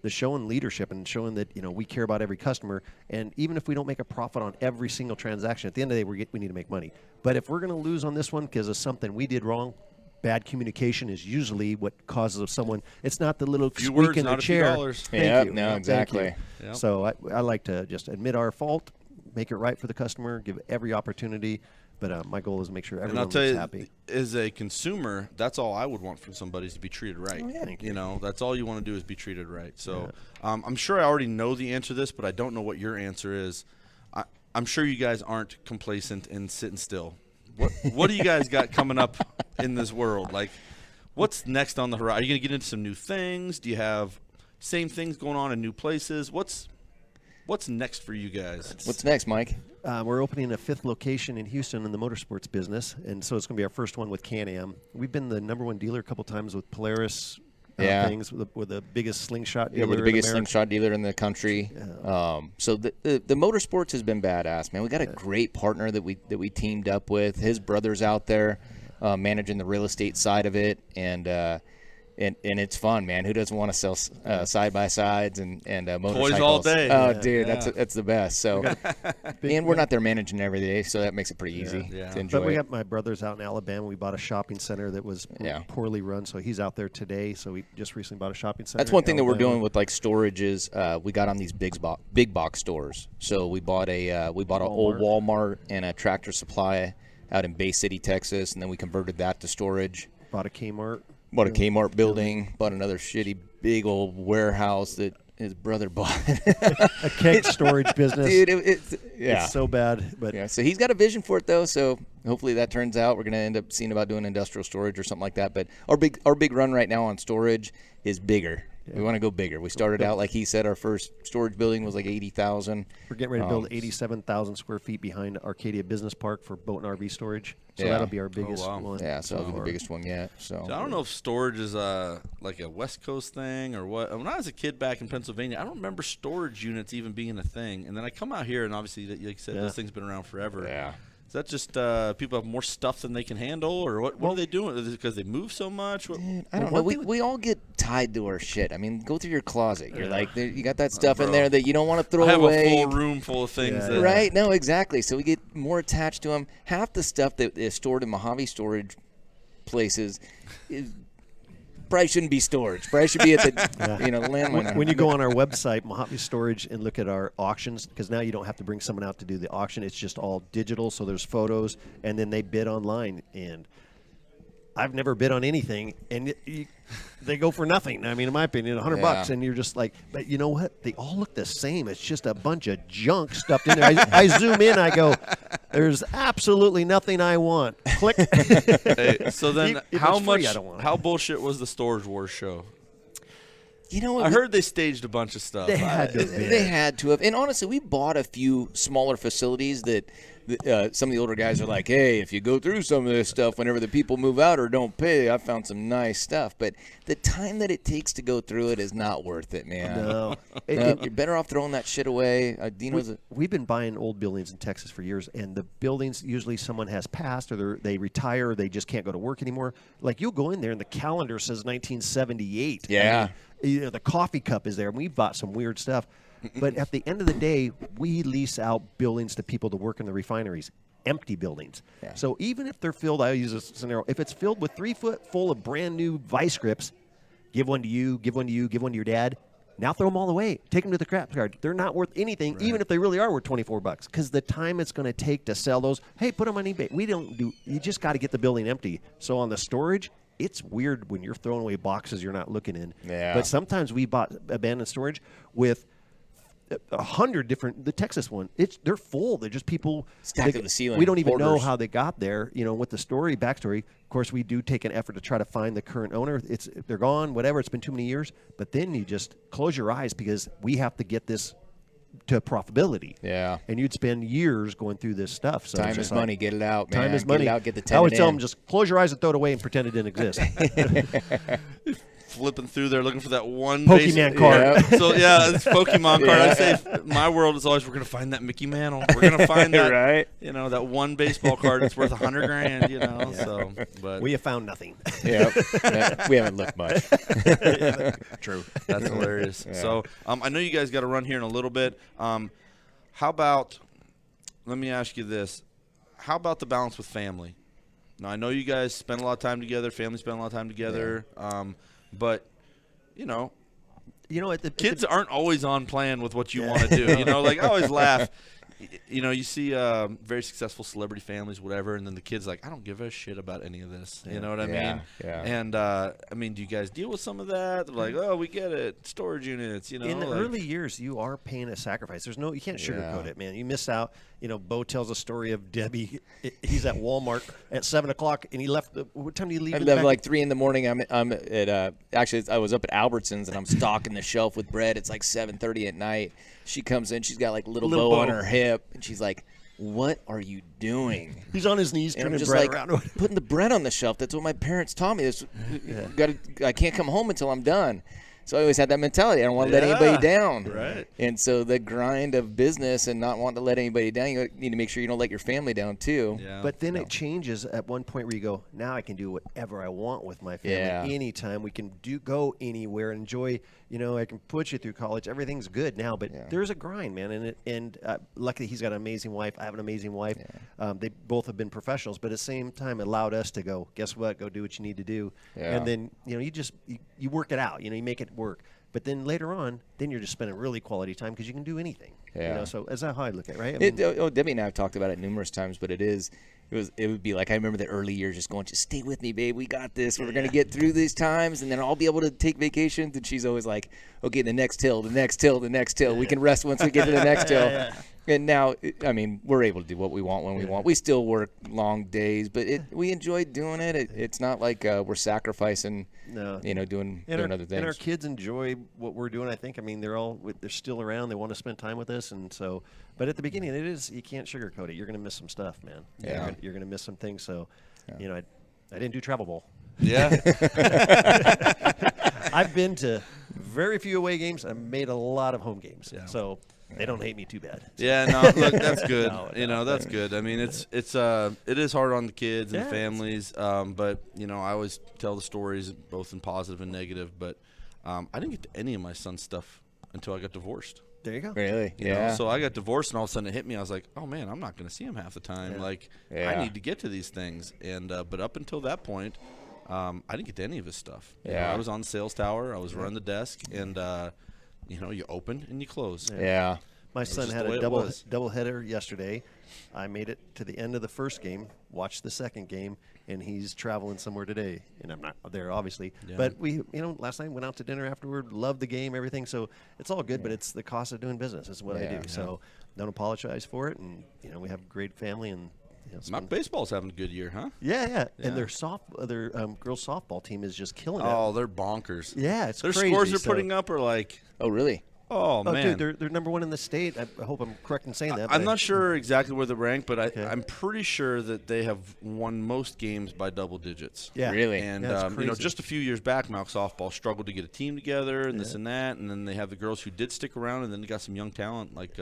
showing leadership and showing that, you know, we care about every customer, and even if we don't make a profit on every single transaction, at the end of the day, we need to make money. But if we're going to lose on this one because of something we did wrong, bad communication is usually what causes someone. It's not the little Few squeak words, in the not a few chair. dollars. Thank Yep, you. no, Thank exactly. you. Yep. So I like to just admit our fault, make it right for the customer, give every opportunity. But my goal is to make sure And I'll everyone's tell you, happy. as a consumer, that's all I would want from somebody is to be treated right. Thank You know, that's all you want to do is be treated right. So I'm sure I already know the answer to this, but I don't know what your answer is. I'm sure you guys aren't complacent and sitting still. What do you guys got coming up in this world? Like, what's next on the horizon? Are you going to get into some new things? Do you have same things going on in new places? What's next for you guys? What's next, Mike? We're opening a 5th location in Houston in the motorsports business, and so it's going to be our first one with Can-Am. We've been the #1 dealer a couple times with Polaris. Things with the biggest slingshot dealer. Yeah, we're the biggest in America. slingshot dealer in the country. So the motorsports has been badass, man. We got a great partner that we teamed up with. His brother's out there managing the real estate side of it, and it's fun, man. Who doesn't want to sell side by sides and motorcycles? Toys all day. Oh, dude, that's the best. So, and we're not there managing every day, so that makes it pretty easy Yeah. to enjoy. But we it. got my brother's out in Alabama. We bought a shopping center that was poorly run, so he's out there today. So we just recently bought a shopping center. That's one thing that we're Alabama. doing with like storage is we got on these big box stores. So we bought a old Walmart and a Tractor Supply out in Bay City, Texas, and then we converted that to storage. Bought a Kmart. Bought a Kmart building. Bought another shitty big old warehouse that his brother bought. A keg storage business. Dude, it's It's so bad. But yeah. So he's got a vision for it though. So hopefully that turns out. We're gonna end up seeing about doing industrial storage or something like that. But our big run right now on storage is bigger. We want to go bigger. We started out, like he said, our first storage building was like 80,000. we're getting ready to build 87,000 square feet behind Arcadia Business Park for boat and RV storage. So that'll be our biggest wow. one. Yeah, so that'll be the biggest one yet. So I don't know if storage is like a West Coast thing or what. When I was a kid back in Pennsylvania, I don't remember storage units even being a thing. And then I come out here, and obviously, like you said, this thing's been around forever. Yeah. Is that just people have more stuff than they can handle, or what are they doing? Is it because they move so much? Dude, I don't know. We all get tied to our shit. I mean, go through your closet. You're like, you got that stuff in there that you don't want to throw I have away. a full room full of things. That, Right? No, exactly. So we get more attached to them. Half the stuff that is stored in Mojave storage places probably shouldn't be storage. Probably should be at the landmine. When you go on our website, Mojave Storage, and look at our auctions, because now you don't have to bring someone out to do the auction. It's just all digital, so there's photos, and then they bid online. And I've never bid on anything, and they go for nothing. I mean, in my opinion, $100, and you're just like, but you know what? They all look the same. It's just a bunch of junk stuffed in there. I zoom in, I go, there's absolutely nothing I want. Click. Hey, so then, If it's how free, much? I don't want it. How bullshit was the Storage Wars show? You know what? I heard they staged a bunch of stuff. They had to bid. They had to have. And honestly, we bought a few smaller facilities that some of the older guys are like, hey, if you go through some of this stuff whenever the people move out or don't pay, I found some nice stuff. But the time that it takes to go through it is not worth it, man. No. You're better off throwing that shit away. We've been buying old buildings in Texas for years, and the buildings, usually someone has passed or they retire or they just can't go to work anymore. Like, you'll go in there and the calendar says 1978. Yeah. I mean, the coffee cup is there, and we've bought some weird stuff. But at the end of the day, we lease out buildings to people to work in the refineries, empty buildings. Yeah. So even if they're filled, I use a scenario, if it's filled with 3 foot full of brand new vice grips, give one to you, give one to you, give one to your dad. Now throw them all away. Take them to the scrap yard. They're not worth anything, even if they really are worth $24, because the time it's going to take to sell those. Hey, put them on eBay. We don't do. You just got to get the building empty. So on the storage, it's weird when you're throwing away boxes you're not looking in. Yeah. But sometimes we bought abandoned storage with 100 different. The Texas one, they're full. They're just people Stacked to the ceiling. We don't even know Hoarders. how they got there. With the backstory. Of course, we do take an effort to try to find the current owner. They're gone, whatever. It's been too many years. But then you just close your eyes because we have to get this to profitability. Yeah. And you'd spend years going through this stuff. So Time is money. Get it out, man. Time is Get money. it out. Get the I always tenant tell in. them just close your eyes and throw it away and pretend it didn't exist. Flipping through there looking for that one Pokemon card. Yeah. So yeah, it's Pokemon card. I say my world is always we're gonna find that Mickey Mantle. We're gonna find that Right. that one baseball card that's worth $100,000. So but We have found nothing. Yeah. We haven't looked much. True. that's hilarious. So I know you guys got to run here in a little bit. How about? Let me ask you this: how about the balance with family? Now I know you guys spend a lot of time together. Family spend a lot of time together. But The kids aren't always on plan with what you want to do. Like I always laugh. You see very successful celebrity families, whatever, and then the kid's like, I don't give a shit about any of this. You know what I mean? Yeah. And I mean, do you guys deal with some of that? They're like, oh, we get it. Storage units. in the early years, you are paying a sacrifice. You can't sugarcoat it, man. You miss out. Bo tells a story of Debbie. He's at Walmart at 7:00, and he left. What time do you leave? I left like 3 a.m. I'm at actually I was up at Albertsons and I'm stocking the shelf with bread. It's like 7:30 at night. She comes in. She's got like little bow on her hip, and she's like, "What are you doing?" He's on his knees And I'm turning just bread like around. putting the bread on the shelf. That's what my parents taught me. I can't come home until I'm done. So I always had that mentality. I don't want to let anybody down. Right. And so the grind of business and not wanting to let anybody down, you need to make sure you don't let your family down too. Yeah. But then it changes at one point where you go, now I can do whatever I want with my family anytime. We can go anywhere, enjoy. I can put you through college. Everything's good now, but there's a grind, man. And luckily he's got an amazing wife. I have an amazing wife. Yeah. They both have been professionals, but at the same time it allowed us to go, guess what? Go do what you need to do. Yeah. And then, you work it out. You make it work. But then later on, then you're just spending really quality time because you can do anything. Yeah. So that's how I look at it, right? Debbie and I have talked about it numerous times, but it would be like I remember the early years just going, just stay with me, babe. We got this. We're going to get through these times, and then I'll be able to take vacations. And she's always like, okay, the next hill, the next hill, the next hill. We can rest once we get to the next hill. And now, I mean, we're able to do what we want when we want. We still work long days, but we enjoy doing it. It's not like we're sacrificing, doing other things. And our kids enjoy what we're doing, I think. I mean, they're still around. They want to spend time with us. And so, but at the beginning, you can't sugarcoat it. You're going to miss some stuff, man. Yeah. You're going to miss some things. So, I didn't do travel ball. Yeah. I've been to very few away games. I made a lot of home games. Yeah. So they don't hate me too bad. Yeah, no, look, that's good. That's good. I mean, it is hard on the kids and the families, but I always tell the stories both in positive and negative. But I didn't get to any of my son's stuff until I got divorced. There you go. Really? You know? So I got divorced, and all of a sudden it hit me. I was like, oh man, I'm not going to see him half the time. I need to get to these things. And but up until that point, I didn't get to any of his stuff. I was on the sales tower. I was running the desk, and you open and you close. Yeah. My son had a double header yesterday. I made it to the end of the first game, watched the second game, and he's traveling somewhere today. And I'm not there, obviously. Yeah. But we, last night went out to dinner afterward, loved the game, everything. So it's all good, but it's the cost of doing business is what I do. So don't apologize for it. And, we have a great family. And Mock baseball's having a good year, huh? Yeah. And their girls softball team is just killing it. Oh, they're bonkers. Yeah, it's their crazy. Scores they're putting up are like. Oh, really? Oh, man. Dude, they're number one in the state. I hope I'm correct in saying that. I'm not sure exactly where they're ranked, but I'm pretty sure that they have won most games by double digits. Yeah. Really? And, just a few years back, Mount softball struggled to get a team together and this and that. And then they have the girls who did stick around, and then they got some young talent like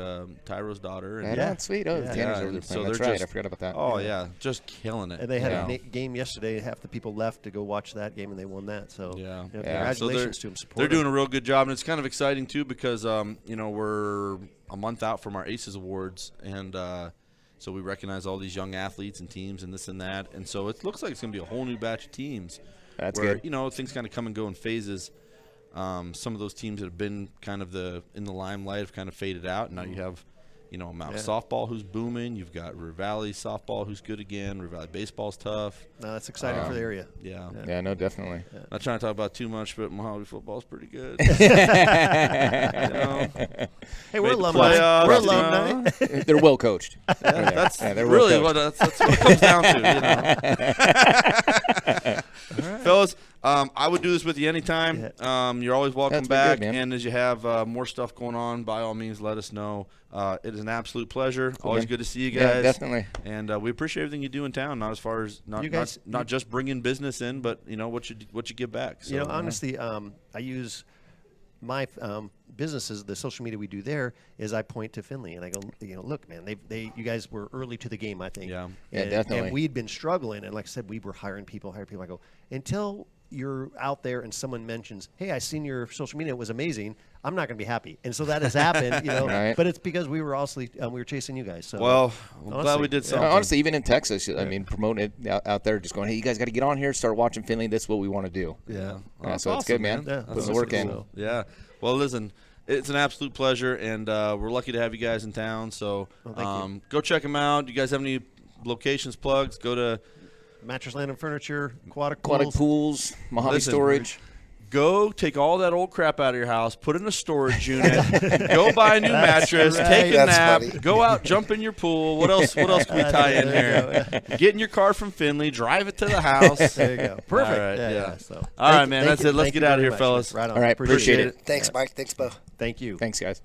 Tyro's daughter. And sweet. Oh, Tanner's over there playing. That's right. I forgot about that. Oh, yeah. Just killing it. And they had a game yesterday. Half the people left to go watch that game, and they won that. So, congratulations to them. They're doing a real good job. And it's kind of exciting, too, because, we're a month out from our ACES Awards, and so we recognize all these young athletes and teams and this and that. And so it looks like it's going to be a whole new batch of teams. That's where, good. Things kind of come and go in phases. some of those teams that have been kind of in the limelight have kind of faded out. And now you have, Mount softball who's booming. You've got River Valley softball who's good again. River Valley baseball's tough. No, that's exciting for the area. Yeah, no, definitely. Not trying to talk about too much, but Mojave football's pretty good. Hey, we're alumni. We're alumni. They're well coached. That's they're really well that's what it comes down to. Fellas, I would do this with you anytime. You're always welcome back. Good, and as you have more stuff going on, by all means, let us know. It is an absolute pleasure. Always good to see you guys. Yeah, definitely. And we appreciate everything you do in town. Not as far as not just bringing business in, but what you give back. So, honestly, I use my businesses, the social media we do there, is I point to Findlay and I go, look, man, you guys were early to the game, I think. Yeah, definitely. And we'd been struggling, and like I said, we were hiring people. I go, until you're out there and someone mentions, hey, I seen your social media, it was amazing, I'm not going to be happy. And so that has happened, Right. But it's because we were we were chasing you guys. So well, I'm glad we did something. Honestly, even in Texas, I mean, promoting it out there, just going, hey, you guys got to get on here, start watching Findlay. That's what we want to do. Yeah. So it's good, man. Yeah. Putting the work in. So, yeah. Well, listen, it's an absolute pleasure, and we're lucky to have you guys in town. So go check them out. You guys have any locations, plugs? Go to Mattress, Land, and Furniture, Aquatic Pools, Mojave Storage. Go take all that old crap out of your house, put it in a storage unit, go buy a new mattress, take a nap, go out, jump in your pool. What else can we tie in here? Get in your car from Findlay, drive it to the house. There you go. Perfect. All right, So, all right, man. That's it. Let's get out of here, fellas. Right on. All right, appreciate it. Thanks, Mike. Thanks, Bo. Thank you. Thanks, guys.